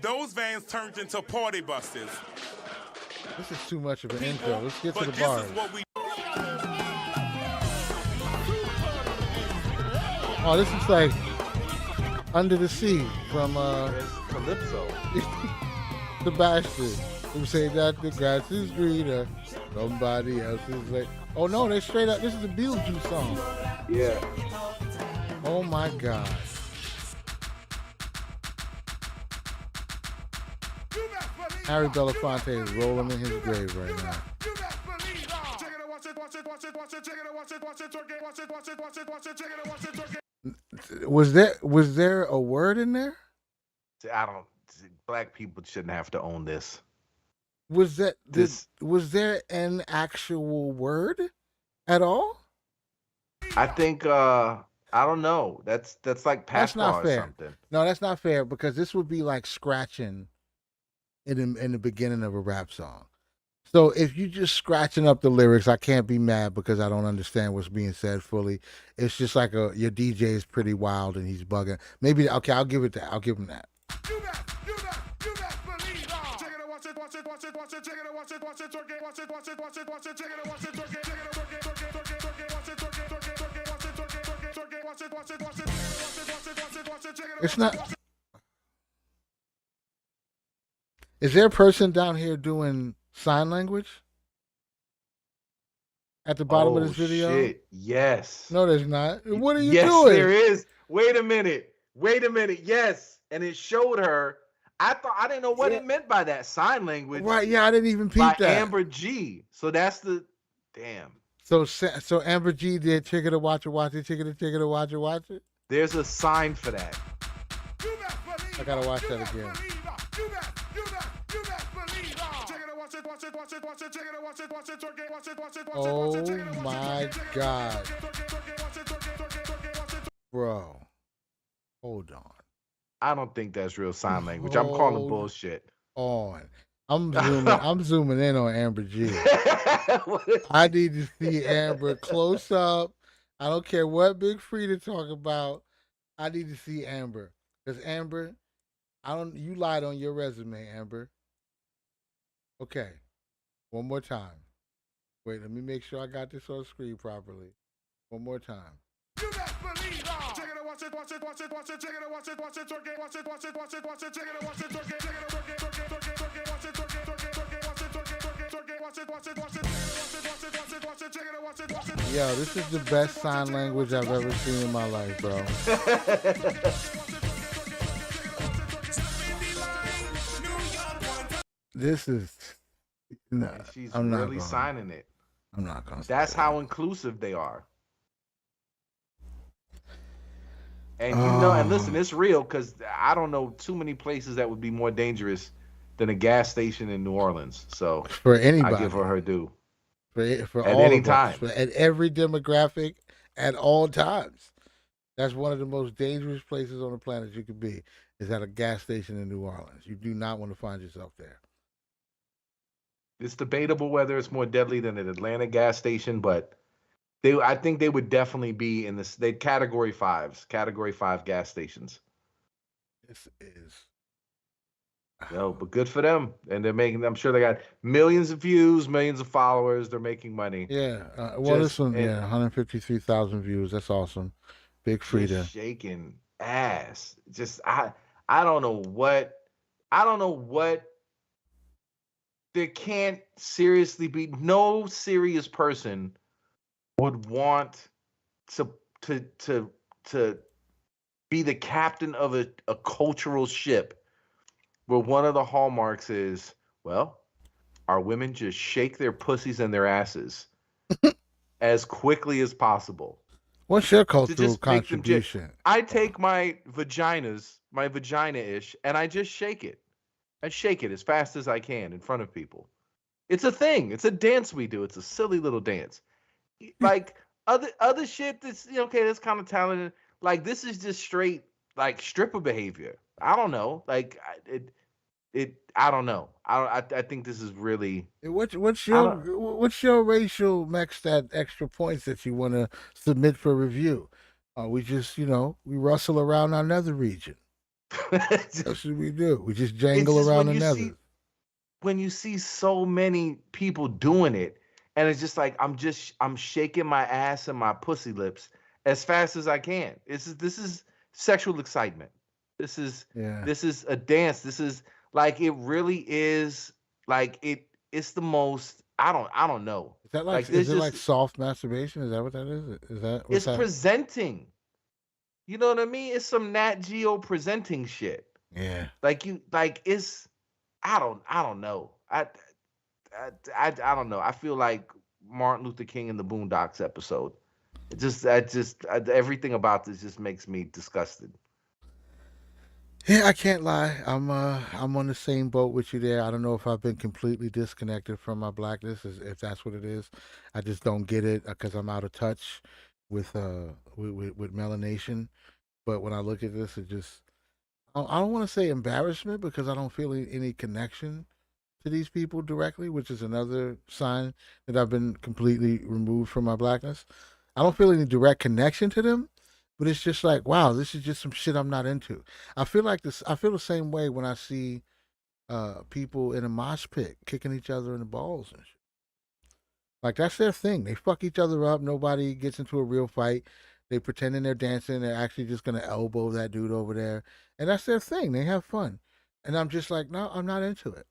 those vans turned into party buses. This is too much of an People, intro. Let's get to but the this bars. is what we Oh, this is like Under the Sea from Calypso. Sebastian. Who say that the grass is greener, somebody else's lake. Oh no, they straight up. This is a Beetlejuice song. Yeah. Oh my God. Harry Belafonte is rolling in his grave right now. Was there a word in there? I don't. Black people shouldn't have to own this. Was that This- was there an actual word at all? I think. I don't know. That's like That's not patois or fair. something. No, that's not fair because this would be like scratching in the beginning of a rap song. So if you just scratching up the lyrics, I can't be mad because I don't understand what's being said fully. It's just like your DJ is pretty wild and he's bugging. Maybe okay, I'll give it that. I'll give him that. It's not. Is there a person down here doing sign language at the bottom of Oh this video? shit! Yes. No, there's not. What are you Yes, doing? there is. Wait a minute. Yes, and it showed her. I didn't know what it meant by that sign language. Right? Yeah, I didn't even By peep that. Amber G. So that's the damn. So Amber G did Chicka to watch it, Chicka to watch it. There's a sign for that. I gotta watch that again. Oh my God, bro, hold on. I don't think that's real sign language. I'm calling bullshit. I'm zooming in on Amber G. I need to see Amber close up. I don't care what Big Frida talk about. I need to see Amber. Because Amber, you lied on your resume, Amber. Okay. One more time. Wait, let me make sure I got this on screen properly. One more time. Yo, this is the best sign language I've ever seen in my life, bro. This is no. And she's I'm not really gonna, signing it. I'm not gonna. That's how inclusive they are. And you know, and listen, it's real because I don't know too many places that would be more dangerous than a gas station in New Orleans. So for anybody, I give her due. For at all any of time, us, at every demographic, at all times. That's one of the most dangerous places on the planet you could be. Is at a gas station in New Orleans. You do not want to find yourself there. It's debatable whether it's more deadly than an Atlanta gas station, but I think they would definitely be in this. They category 5 gas stations. This is. No, but good for them, and they're making. I'm sure they got millions of views, millions of followers. They're making money. Yeah, this one, 153,000 views. That's awesome. Big Frida, just shaking ass. Just I don't know what. I don't know what. There can't seriously be no serious person would want to be the captain of a cultural ship where one of the hallmarks is, well, our women just shake their pussies and their asses as quickly as possible. What's your cultural contribution? I take my vagina-ish, and I just shake it. I shake it as fast as I can in front of people. It's a thing. It's a dance we do. It's a silly little dance. Like other shit that's okay, that's kind of talented. Like this is just straight like stripper behavior. I don't know. Like I don't know. I think this is really. What's your racial mix that extra points that you want to submit for review? We just we rustle around our nether region. That's what we do. We just jangle around the nether. When you see so many people doing it, and it's just like I'm shaking my ass and my pussy lips as fast as I can. This is sexual excitement. This is a dance. This is like it really is like it's the most I don't know. Is that like is it like soft masturbation? Is that what that is? Is that it's presenting? You know what I mean? It's some Nat Geo presenting shit. Yeah. It's I don't know. I don't know. I feel like Martin Luther King in the Boondocks episode. Everything about this just makes me disgusted. Yeah, I can't lie. I'm on the same boat with you there. I don't know if I've been completely disconnected from my blackness, if that's what it is. I just don't get it because I'm out of touch with melanation. But when I look at this, it just I don't want to say embarrassment because I don't feel any connection. to these people directly, which is another sign that I've been completely removed from my blackness. I don't feel any direct connection to them, but it's just like, wow, this is just some shit I'm not into. I feel like this. I feel the same way when I see people in a mosh pit kicking each other in the balls and shit. Like that's their thing. They fuck each other up. Nobody gets into a real fight. They pretending they're dancing. They're actually just gonna elbow that dude over there, and that's their thing. They have fun, and I'm just like, no, I'm not into it.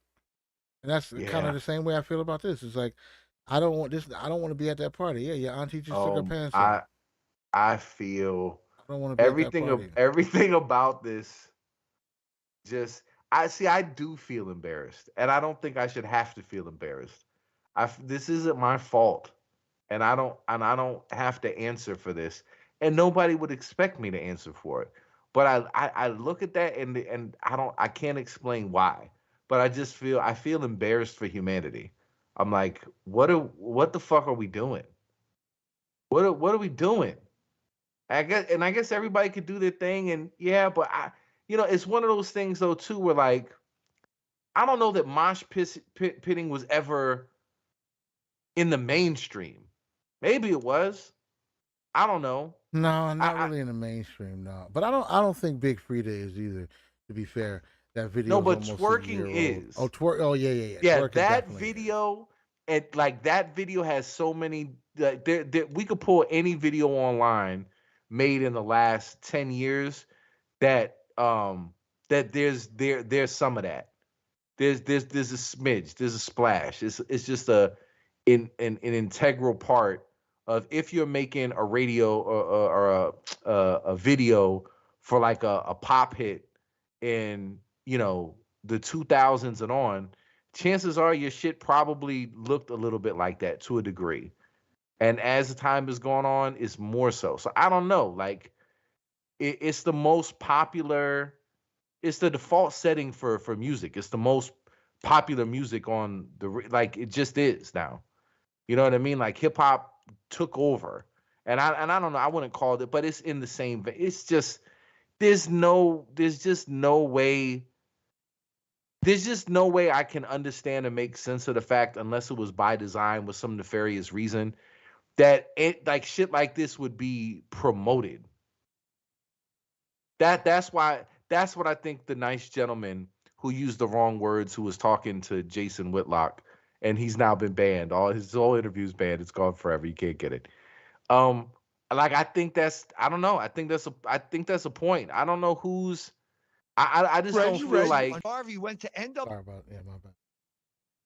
And that's kind of Yeah. the same way I feel about this. It's like, I don't want this. I don't want to be at that party. Yeah, your auntie just took her pants off. I feel I don't want to be at that party. everything about this just I see I do feel embarrassed, and I don't think I should have to feel embarrassed. This isn't my fault, and I don't have to answer for this, and nobody would expect me to answer for it. But I look at that, and I can't explain why, but I feel embarrassed for humanity. I'm like, what the fuck are we doing? What are we doing? I guess everybody could do their thing, and yeah, but it's one of those things though too, where like I don't know that pitting was ever in the mainstream. Maybe it was. I don't know. No, I, not I really in the mainstream. No, but I don't think Big Frida is either. To be fair, that video no, is but almost a twerking year old. Oh, is. twerk. Oh, yeah, yeah, yeah. Yeah, Twerking that definitely is. video and like that video has so many. We could pull any video online made in the last 10 years that that there's some of that. There's a smidge, there's a splash. It's just an integral part of if you're making a radio or a video for like a pop hit in the 2000s and on, chances are your shit probably looked a little bit like that to a degree. And as the time has gone on, it's more so. So I don't know. Like it's the most popular. It's the default setting for music. It's the most popular music on like it just is now. You know what I mean? Like hip hop took over, and I don't know. I wouldn't call it, but it's in the same. It's just there's just no way. There's just no way I can understand and make sense of the fact, unless it was by design with some nefarious reason, that it like shit like this would be promoted. That's what I think the nice gentleman who used the wrong words, who was talking to Jason Whitlock, and he's now been banned. All his whole interviews banned. It's gone forever. You can't get it. Um, like I think that's I don't know. I think that's a point. I don't know who's I just don't feel like Harvey went to end up. Sorry about my bad.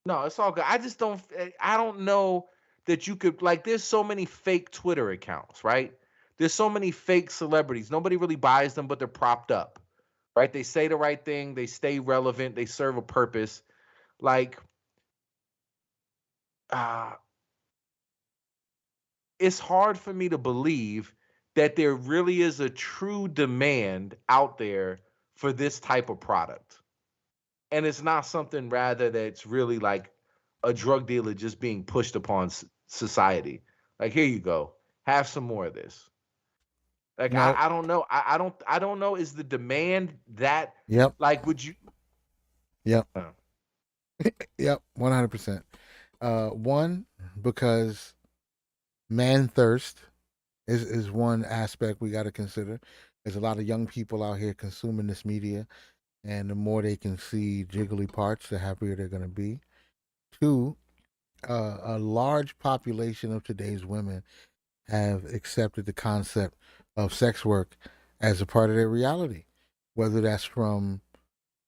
no, it's all good. I don't know that you could like there's so many fake Twitter accounts, right? There's so many fake celebrities. Nobody really buys them, but they're propped up. Right? They say the right thing, they stay relevant, they serve a purpose. Like uh it's hard for me to believe that there really is a true demand out there for this type of product. And it's not something rather that's really like a drug dealer just being pushed upon society. Like here you go. Have some more of this. Like No. I don't know. I don't know is the demand that Yep. like would you Yep. uh, Yep. 100%. One, because man thirst is one aspect we got to consider. There's a lot of young people out here consuming this media, and the more they can see jiggly parts, the happier they're going to be. Two, a large population of today's women have accepted the concept of sex work as a part of their reality, whether that's from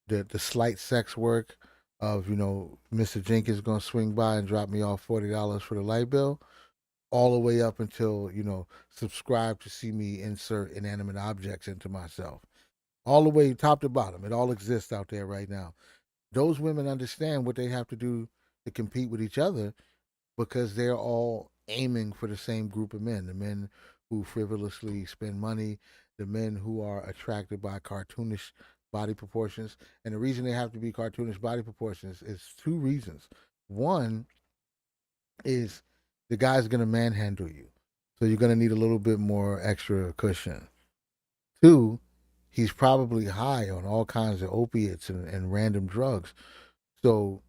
the slight sex work of Mr. Jenkins gonna swing by and drop me off $40 for the light bill, all the way up until subscribe to see me insert inanimate objects into myself, all the way top to bottom. It all exists out there right now. Those women understand what they have to do to compete with each other, because they're all aiming for the same group of men, the men who frivolously spend money, the men who are attracted by cartoonish body proportions. And the reason they have to be cartoonish body proportions is two reasons. One is the guy's going to manhandle you, so you're going to need a little bit more extra cushion. Two, he's probably high on all kinds of opiates and random drugs. So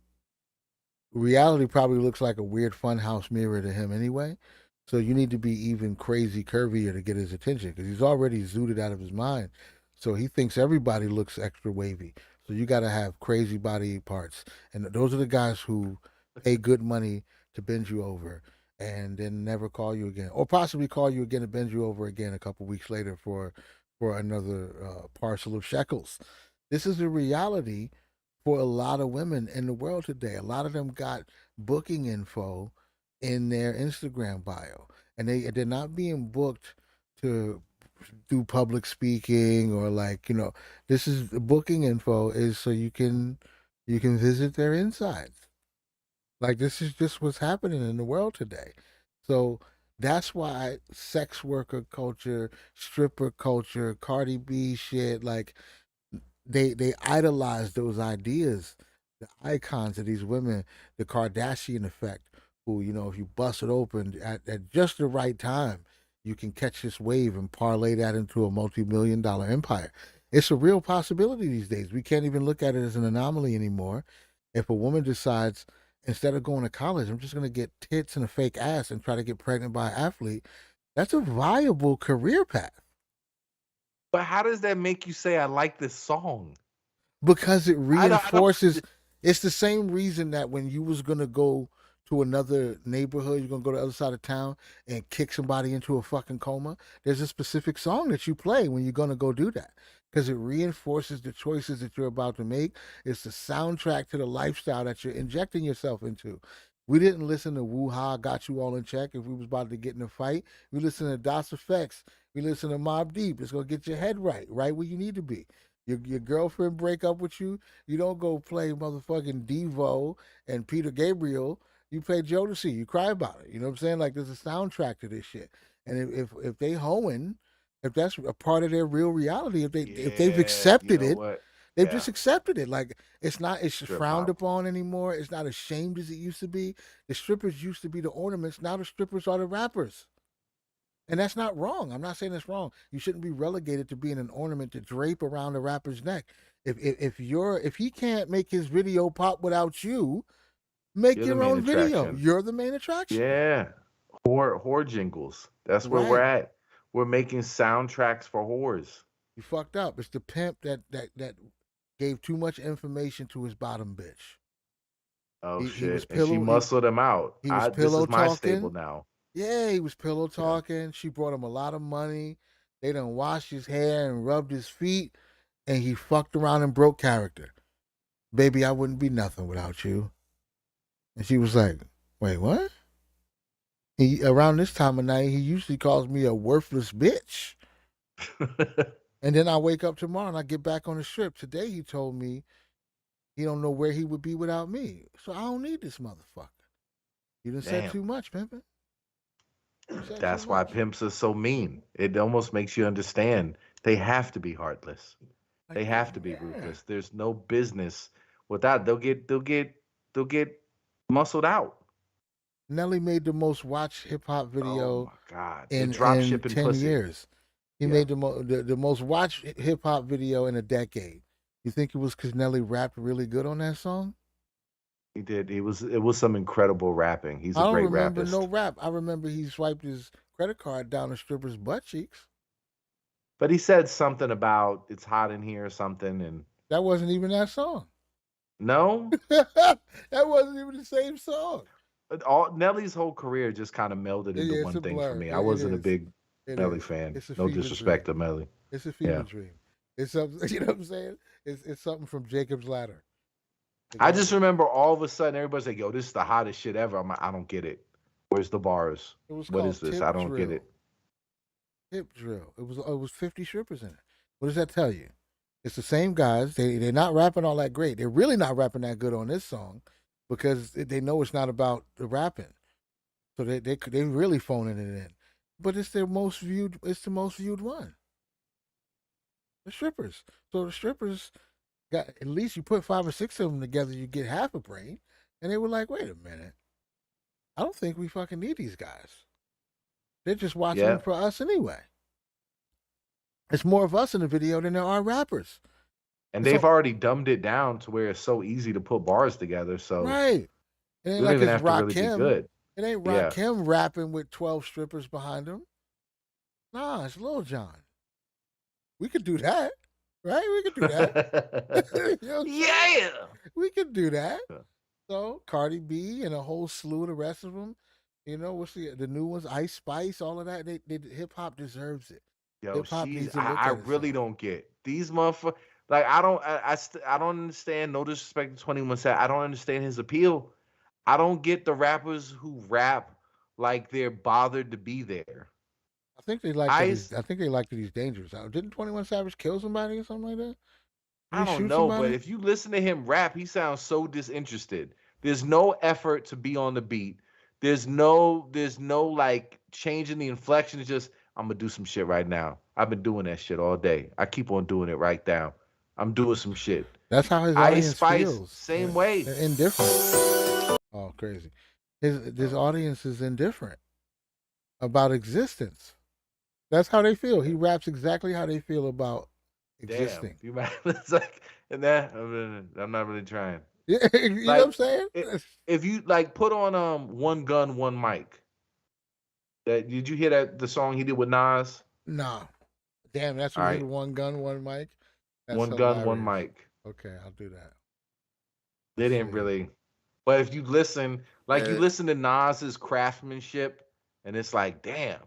reality probably looks like a weird funhouse mirror to him anyway. So you need to be even crazy curvier to get his attention because he's already zooted out of his mind. So he thinks everybody looks extra wavy. So you got to have crazy body parts, and those are the guys who pay good money to bend you over and then never call you again, or possibly call you again and bend you over again a couple weeks later for another parcel of shekels. This is a reality for a lot of women in the world today. A lot of them got booking info in their Instagram bio, and they're not being booked to do public speaking or like this is the booking info is so you can visit their insides. Like this is just what's happening in the world today. So that's why sex worker culture, stripper culture, Cardi B shit, like they idolize those ideas, the icons of these women, the Kardashian effect, who if you bust it open at just the right time, you can catch this wave and parlay that into a multi-million-dollar empire. It's a real possibility these days. We can't even look at it as an anomaly anymore. If a woman decides instead of going to college, I'm just going to get tits and a fake ass and try to get pregnant by an athlete, that's a viable career path. But how does that make you say I like this song? Because it I don't. reinforces. It's the same reason that when you was gonna go to another neighborhood, you're gonna go to the other side of town and kick somebody into a fucking coma. There's a specific song that you play when you're gonna go do that because it reinforces the choices that you're about to make. It's the soundtrack to the lifestyle that you're injecting yourself into. We didn't listen to Woo Ha Got You All in Check if we was about to get in a fight. We listen to Das Effects. We listen to Mob Deep. It's gonna get your head right where you need to be. Your girlfriend break up with you, you don't go play motherfucking Devo and Peter Gabriel. You play Jodeci. You cry about it. You know what I'm saying? Like there's a soundtrack to this shit. And if they hoeing, if that's a part of their real reality, if they've accepted it, What? they've just accepted it. Like it's Strip frowned hop. upon anymore. It's not as shamed as it used to be. The strippers used to be the ornaments. Now the strippers are the rappers. And that's not wrong. I'm not saying it's wrong. You shouldn't be relegated to being an ornament to drape around a rapper's neck. If he can't make his video pop without you, make You're the your main own video. attraction. You're the main attraction. Yeah. Whore jingles. That's where we're Right. at. We're making soundtracks for whores. You fucked up. It's the pimp that gave too much information to his bottom bitch. Oh He was shit. And she pillow. muscled him out. He was This pillow is my stable talking. now. Yeah, he was pillow Yeah. talking. She brought him a lot of money. They done washed his hair and rubbed his feet, and he fucked around and broke character. Baby, I wouldn't be nothing without you. And she was like, wait, what? Around this time of night, he usually calls me a worthless bitch. And then I wake up tomorrow and I get back on the strip. Today he told me he don't know where he would be without me. So I don't need this motherfucker. You done said Damn. too much, pimpin'. That's why pimps are so mean. It almost makes you understand they have to be heartless. They have to be ruthless. There's no business without. They'll get muscled out. Nelly made the most watched hip hop video Oh my god! in Drop shipping 10 pussy. years. He made the most watched hip hop video in a decade. You think it was because Nelly rapped really good on that song? He did. It was some incredible rapping. He's I a don't great remember rapist. no rap. I remember he swiped his credit card down a stripper's butt cheeks. But he said something about it's hot in here or something, and That wasn't even that song. no, That wasn't even the same song. but Nelly's whole career just kind of melded into Yeah, it's one a thing blur. for me. It- I it wasn't a is. big It Nelly is. fan. It's a No fever disrespect dream. to Melly. It's a fever Yeah. dream. It's something, you know what I'm saying? It's something from Jacob's Ladder. I just remember all of a sudden everybody's like, "Yo, this is the hottest shit ever." I'm like, I don't get it. Where's the bars? It was What called is this? Tip I don't Drill. get it. Tip Drill. It was 50 strippers in it. What does that tell you? It's the same guys. They're not rapping all that great. They're really not rapping that good on this song because they know it's not about the rapping. So they really phoning it in. But it's their most viewed. It's the most viewed one. The strippers. So the strippers got at least you put 5 or 6 of them together, you get half a brain. And they were like, wait a minute. I don't think we fucking need these guys. They're just watching them for us anyway. It's more of us in the video than there are rappers. And they've already dumbed it down to where it's so easy to put bars together. So Right. It ain't We don't like even it's have to really be Rakim. good. It ain't Yeah. Rakim rapping with 12 strippers behind him. Nah, it's Lil Jon. We could do that, right? We could do that. You know what I'm saying? Yeah. We could do that. Yeah. So Cardi B and a whole slew of the rest of them. You know, what's the new ones? Ice Spice, all of that. They hip hop deserves it. Yo, Hip hop she's. needs to look I at really itself. don't get these motherfuckers. Like I don't understand. No disrespect to 21 Savage. I don't understand his appeal. I don't get the rappers who rap like they're bothered to be there. I think they like that. I I think they like that he's dangerous. Didn't 21 Savage kill somebody or something like that? Did I he don't shoot know, but somebody? if you listen to him rap, he sounds so disinterested. There's no effort to be on the beat. There's no like changing the inflection. It's just I'm gonna do some shit right now. I've been doing that shit all day. I keep on doing it right now. I'm doing some shit. That's how his Ice audience Spice, feels. same way. They're indifferent. Oh, crazy. His audience is indifferent about existence. That's how they feel. He raps exactly how they feel about existing. Damn, you might. It's like, and that I'm not really trying. Yeah, you know Like, what I'm saying? if you like put on One Gun One Mic. Did you hear the song he did with Nas? Nah. Damn, that's All what he right, did. One gun, one mic. That's One Gun One hilarious. Mic. Okay, I'll do that. They Let's didn't see. really. But if you listen, like you Uh, listen to Nas's craftsmanship, and it's like, damn,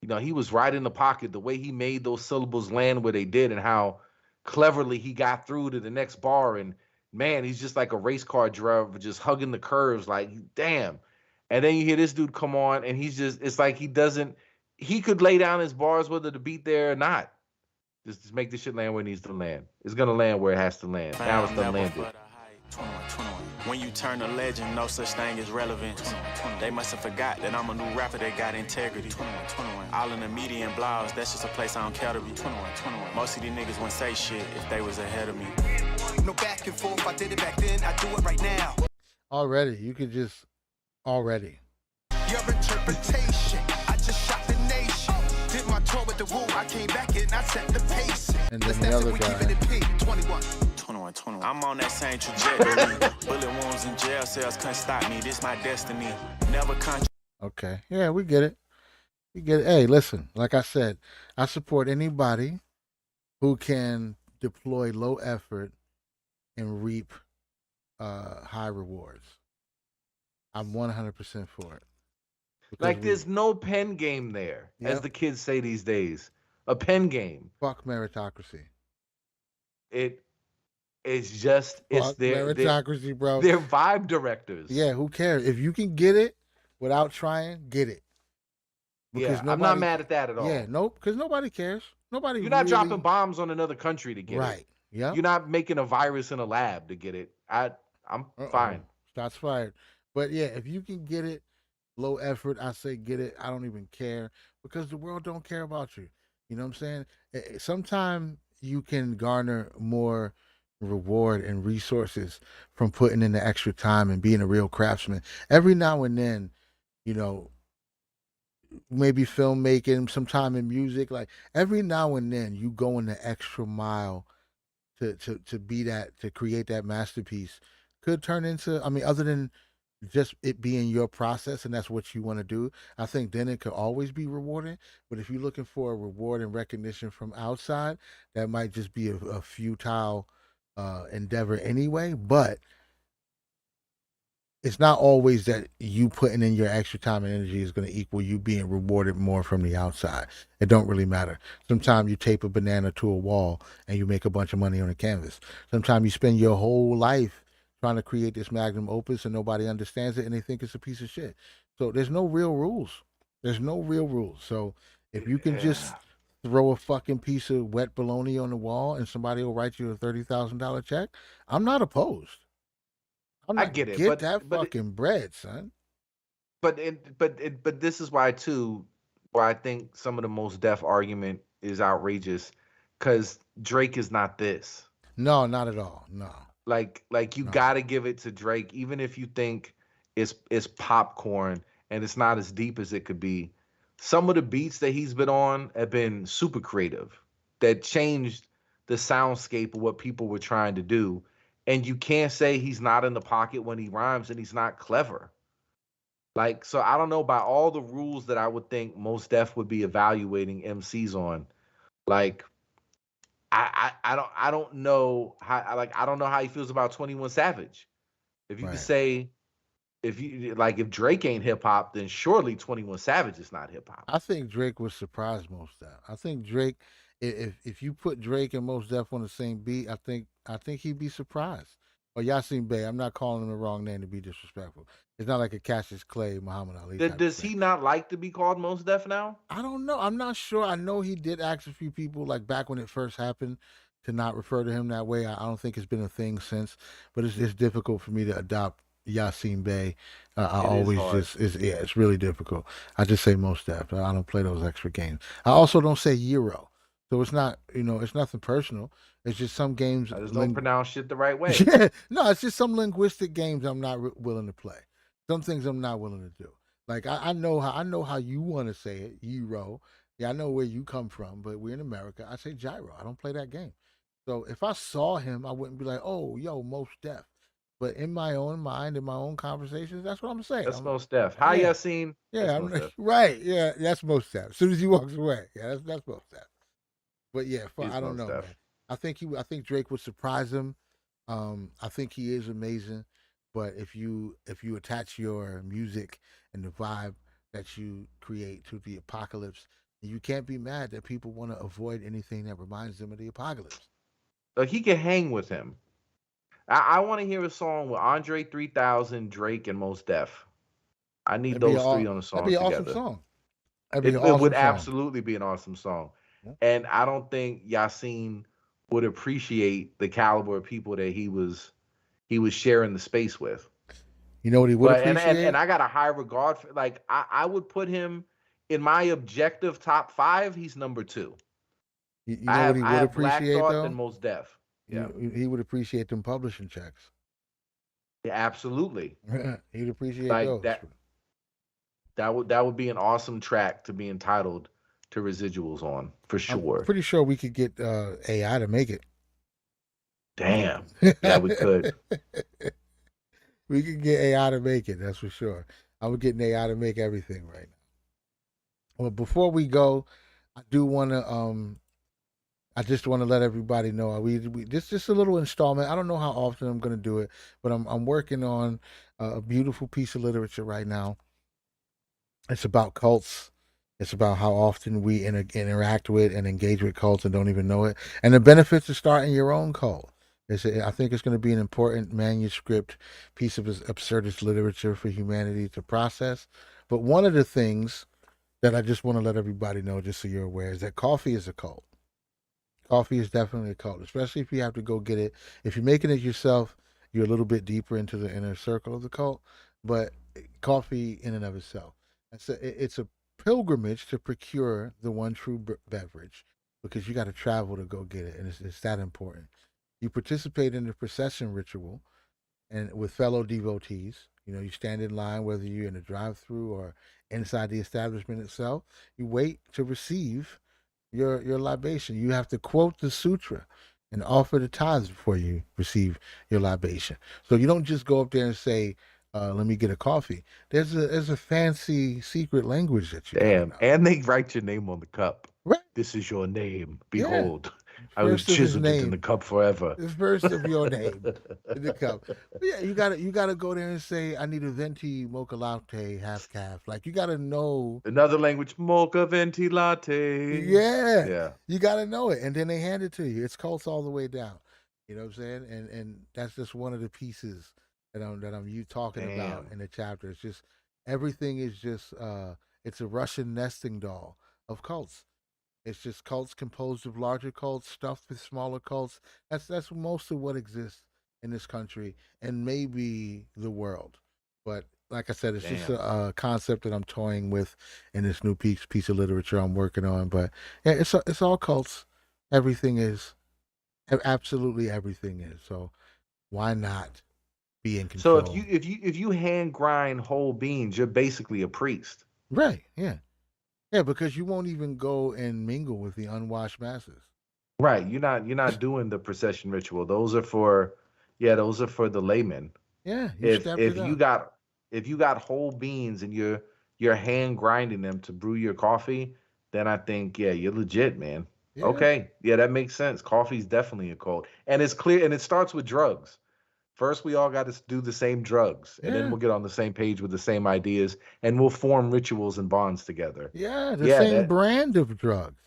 he was right in the pocket. The way he made those syllables land where they did, and how cleverly he got through to the next bar. And man, he's just like a race car driver, just hugging the curves. Like, damn. And then you hear this dude come on, and it's like he doesn't. He could lay down his bars whether the beat there or not. Just make this shit land where it needs to land. It's gonna land where it has to land. Now it's done landed. 21. When you turn a legend, no such thing as relevance. They must have forgot that I'm a new rapper that got integrity. 21. All in the media and blogs, that's just a place I don't care to be. 21. Most of these niggas wouldn't say shit if they was ahead of me. No back and forth, I did it back then, I do it right now. Already, you could just already. Your interpretation, I just shot the nation. Did my tour with the Woo, I came back and I set the pace. And then the other guy. 21. 21. I'm on that same trajectory. Bullet wounds in jail cells couldn't stop me. This my destiny. Never conscious. Okay. Yeah, we get it. We get it. Hey, listen, like I said, I support anybody who can deploy low effort and reap high rewards. I'm 100% for it. Like there's no pen game there, as Yep. the kids say these days. A pen game. Fuck meritocracy. It's just it's Fuck their meritocracy, bro. They're vibe directors. Yeah, who cares? If you can get it without trying, get it. Yeah, I'm not mad at that at all. Yeah, nope, because nobody cares. Nobody. You're not really... dropping bombs on another country to get it. Right. Yeah. You're not making a virus in a lab to get it. I'm fine. Shots fired. But yeah, if you can get it, low effort, I say get it. I don't even care because the world don't care about you. You know what I'm saying? Sometimes you can garner more reward and resources from putting in the extra time and being a real craftsman. Every now and then, maybe filmmaking, sometime in music, like every now and then you go in the extra mile to be that, to create that masterpiece could turn into, other than just it being your process and that's what you want to do, I think then it could always be rewarding. But if you're looking for a reward and recognition from outside, that might just be a futile endeavor anyway. But it's not always that you putting in your extra time and energy is going to equal you being rewarded more from the outside. It don't really matter. Sometimes you tape a banana to a wall and you make a bunch of money on a canvas. Sometimes you spend your whole life trying to create this magnum opus and nobody understands it and they think it's a piece of shit. So there's no real rules. There's no real rules. So if you can just throw a fucking piece of wet bologna on the wall and somebody will write you a $30,000 check, I'm not opposed. I get it. Get that fucking bread, son. But this is why too, where I think some of the most deaf argument is outrageous, because Drake is not this. No, not at all. No. Like you gotta give it to Drake, even if you think it's popcorn and it's not as deep as it could be. Some of the beats that he's been on have been super creative, that changed the soundscape of what people were trying to do. and you can't say he's not in the pocket when he rhymes and he's not clever. Like, so I don't know, by all the rules that I would think Mos Def would be evaluating MCs on. Like, I don't know how, I don't know how he feels about 21 Savage. If you could Right. say, if Drake ain't hip hop, then surely 21 Savage is not hip hop. I think Drake would surprise Mos Def. I think Drake, if you put Drake and Mos Def on the same beat, I think he'd be surprised. Or Yasin Bey. I'm not calling him the wrong name to be disrespectful. It's not like a Cassius Clay, Muhammad Ali type of Does thing. he not like to be called Mos Def now? I don't know. I'm not sure. I know he did ask a few people, like back when it first happened, to not refer to him that way. I don't think it's been a thing since, but it's difficult for me to adopt Yasin Bey. I It is always hard. it's really difficult. I just say Most Def. I don't play those extra games. I also don't say Euro, so it's not it's nothing personal. It's just some games. I just don't pronounce shit the right way. Yeah, no, it's just some linguistic games I'm not willing to play. Some things I'm not willing to do. Like I know how you want to say it, Euro. Yeah, I know where you come from, but we're in America. I say gyro. I don't play that game. So if I saw him, I wouldn't be like, "Oh, yo, Most Def." But in my own mind, in my own conversations, that's what I'm saying. That's Mos Def. Hi, Yeah, Yasin. yeah, That's I'm Mos Def. right. Yeah, that's Most Def. As soon as he walks away, yeah, that's Most Def. But yeah, It's I don't Mos know, Def. man. I think Drake would surprise him. I think he is amazing. But if you attach your music and the vibe that you create to the apocalypse, you can't be mad that people want to avoid anything that reminds them of the apocalypse. Like, he can hang with him. I want to hear a song with Andre 3000, Drake, and Mos Def. I need those three on a That'd song be an awesome together. song. That'd be an It would awesome song. absolutely be an awesome song. Yeah. And I don't think Yasin would appreciate the caliber of people that he was sharing the space with. You know what he would But appreciate? and I got a high regard for, like, I would put him in my objective top 5. He's number 2. You know what he I would have Black appreciate Thought though? than Mos Def. Yeah. He would appreciate them publishing checks. Yeah, absolutely. He'd appreciate Like those. that would be an awesome track to be entitled to residuals on, for sure. I'm pretty sure we could get AI to make it. Damn. Yeah, we could. We could get AI to make it. That's for sure. I'm getting AI to make everything right now. Well, before we go, I do want to I just want to let everybody know this just a little installment. I don't know how often I'm going to do it, but I'm working on a beautiful piece of literature right now. It's about cults. It's about how often we interact with and engage with cults and don't even know it, and the benefits of starting your own cult. I think it's going to be an important manuscript piece of absurdist literature for humanity to process. But one of the things that I just want to let everybody know, just so you're aware, is that coffee is a cult. Coffee is definitely a cult, especially if you have to go get it. If you're making it yourself, you're a little bit deeper into the inner circle of the cult. But coffee, in and of itself, it's a pilgrimage to procure the one true beverage, because you got to travel to go get it, and it's that important. You participate in the procession ritual, and with fellow devotees. You stand in line, whether you're in a drive-through or inside the establishment itself. You wait to receive your libation. You have to quote the sutra and offer the tithes before you receive your libation. So you don't just go up there and say, "Let me get a coffee." There's a fancy secret language that you Damn. know. And they write your name on the cup. Right. This is your name. Yeah. Behold. I was First of his chiseled into the name. cup forever. The first of your name in the cup. But yeah, you gotta go there and say, "I need a venti mocha latte, half calf." Like, you gotta know. Another language, mocha venti latte. Yeah. Yeah. You gotta know it, and then they hand it to you. It's cults all the way down. You know what I'm saying? And that's just one of the pieces that I'm you talking about Damn. in the chapter. It's just everything is just it's a Russian nesting doll of cults. It's just cults composed of larger cults stuffed with smaller cults. That's most of what exists in this country and maybe the world. But like I said, it's just a concept that I'm toying with in this new piece of literature I'm working on. But yeah, it's all cults. Everything is, absolutely everything is. So why not be in So control? if you hand grind whole beans, you're basically a priest. Right? Yeah, yeah. Because you won't even go and mingle with the unwashed masses. Right. You're not doing the procession ritual. Those are for Yeah, those are for the layman. Yeah, you If stepped if it you up. got if you got whole beans and you're hand grinding them to brew your coffee, then I think yeah, you're legit, man. Yeah, Okay, yeah, that makes sense. Coffee's definitely a cult, and it's clear, and it starts with drugs. First, we all got to do the same drugs, and then yeah, we'll get on the same page with the same ideas, and we'll form rituals and bonds together. yeah. The Yeah, same that brand of drugs.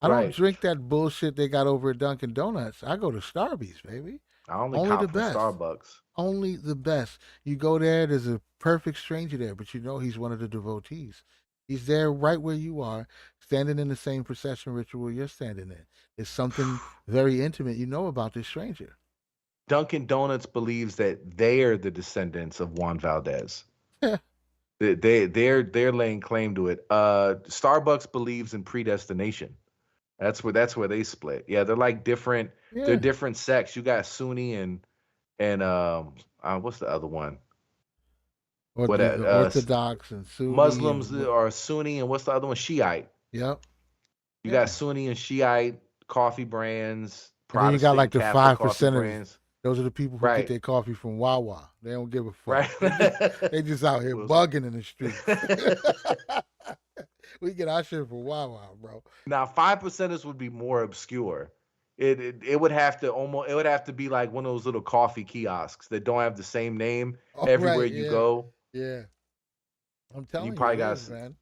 I don't right. drink that bullshit they got over at Dunkin' Donuts. I go to Starbucks, baby. I only Only the cop from best. Starbucks. Only the best. You go there, there's a perfect stranger there, but you know he's one of the devotees. He's there right where you are, standing in the same procession ritual you're standing in. It's something very intimate you know about this stranger. Dunkin' Donuts believes that they're the descendants of Juan Valdez. Yeah, They're laying claim to it. Starbucks believes in predestination. That's where they split. Yeah, they're like different. They're yeah. different sects. You got Sunni and what's the other one? Or What the Orthodox and Sunni Muslims and are Sunni, and what's the other one? Shiite. yep, You yeah. got Sunni and Shiite coffee brands, And then you got Protestant like and the Catholic five coffee percenters. brands. Those are the people who get Right, their coffee from Wawa. They don't give a fuck. right. They just out here Well, bugging in the streets. We get our shit from Wawa, bro. now 5 percenters would be more obscure. It would have to almost it would have to be like one of those little coffee kiosks that don't have the same name All everywhere right, you yeah, go. yeah. I'm And you telling you, probably it got is, man.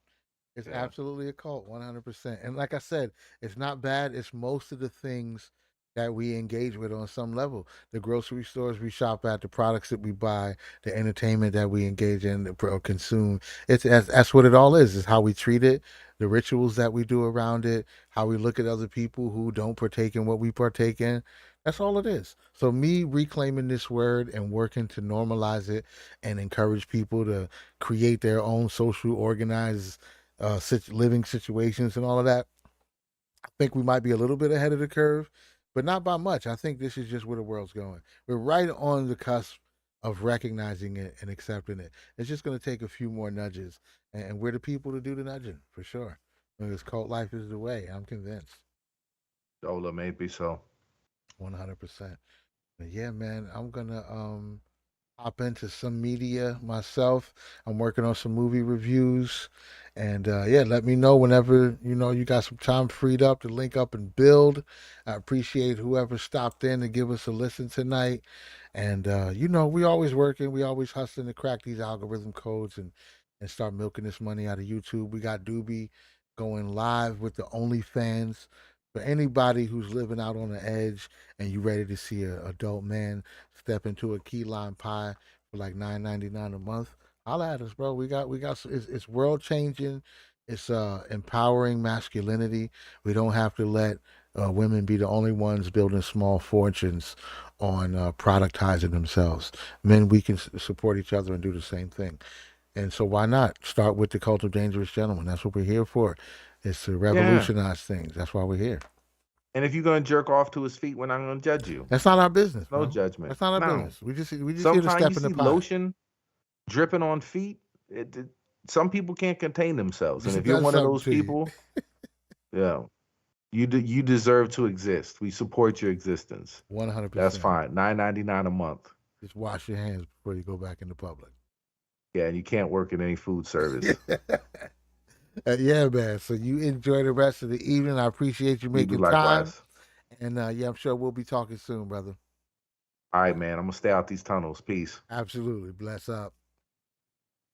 It's yeah. absolutely a cult, 100%. And like I said, it's not bad. It's most of the things that we engage with on some level. The grocery stores we shop at, the products that we buy, the entertainment that we engage in, or consume. That's what it all is. It's how we treat it, the rituals that we do around it, how we look at other people who don't partake in what we partake in. That's all it is. So me reclaiming this word and working to normalize it and encourage people to create their own social organized living situations and all of that. I think we might be a little bit ahead of the curve, but not by much. I think this is just where the world's going. We're right on the cusp of recognizing it and accepting it. It's just going to take a few more nudges, and we're the people to do the nudging for sure. This cult life is the way. I'm convinced, Ola maybe so. 100%. But yeah, man, I'm gonna hop into some media myself. I'm working on some movie reviews. And yeah, let me know whenever you got some time freed up to link up and build. I appreciate whoever stopped in to give us a listen tonight. And we always working, we always hustling to crack these algorithm codes and start milking this money out of YouTube. We got Doobie going live with the OnlyFans. For anybody who's living out on the edge and you ready to see an adult man step into a key lime pie for like $9.99 a month, holla at us, bro. We got. It's world changing. It's empowering masculinity. We don't have to let women be the only ones building small fortunes on productizing themselves. Men, we can support each other and do the same thing. And so why not start with the cult of dangerous gentlemen? That's what we're here for. It's to Yeah. revolutionize things. That's why we're here. And if you're gonna jerk off to his feet, we're not gonna judge you. That's not our business, No bro. judgment. That's not our No. business. We just here to Sometimes step you in the see pie. lotion dripping on feet. Some people can't contain themselves, and if you're That's one of something those to you. people, yeah, you deserve to exist. We support your existence. 100%. That's fine. $9.99 a month. Just wash your hands before you go back into public. Yeah, and you can't work in any food service. Yeah, man. So you enjoy the rest of the evening. I appreciate you You do making time. likewise. And yeah, I'm sure we'll be talking soon, brother. All right, man. I'm gonna stay out these tunnels. Peace. Absolutely. Bless up.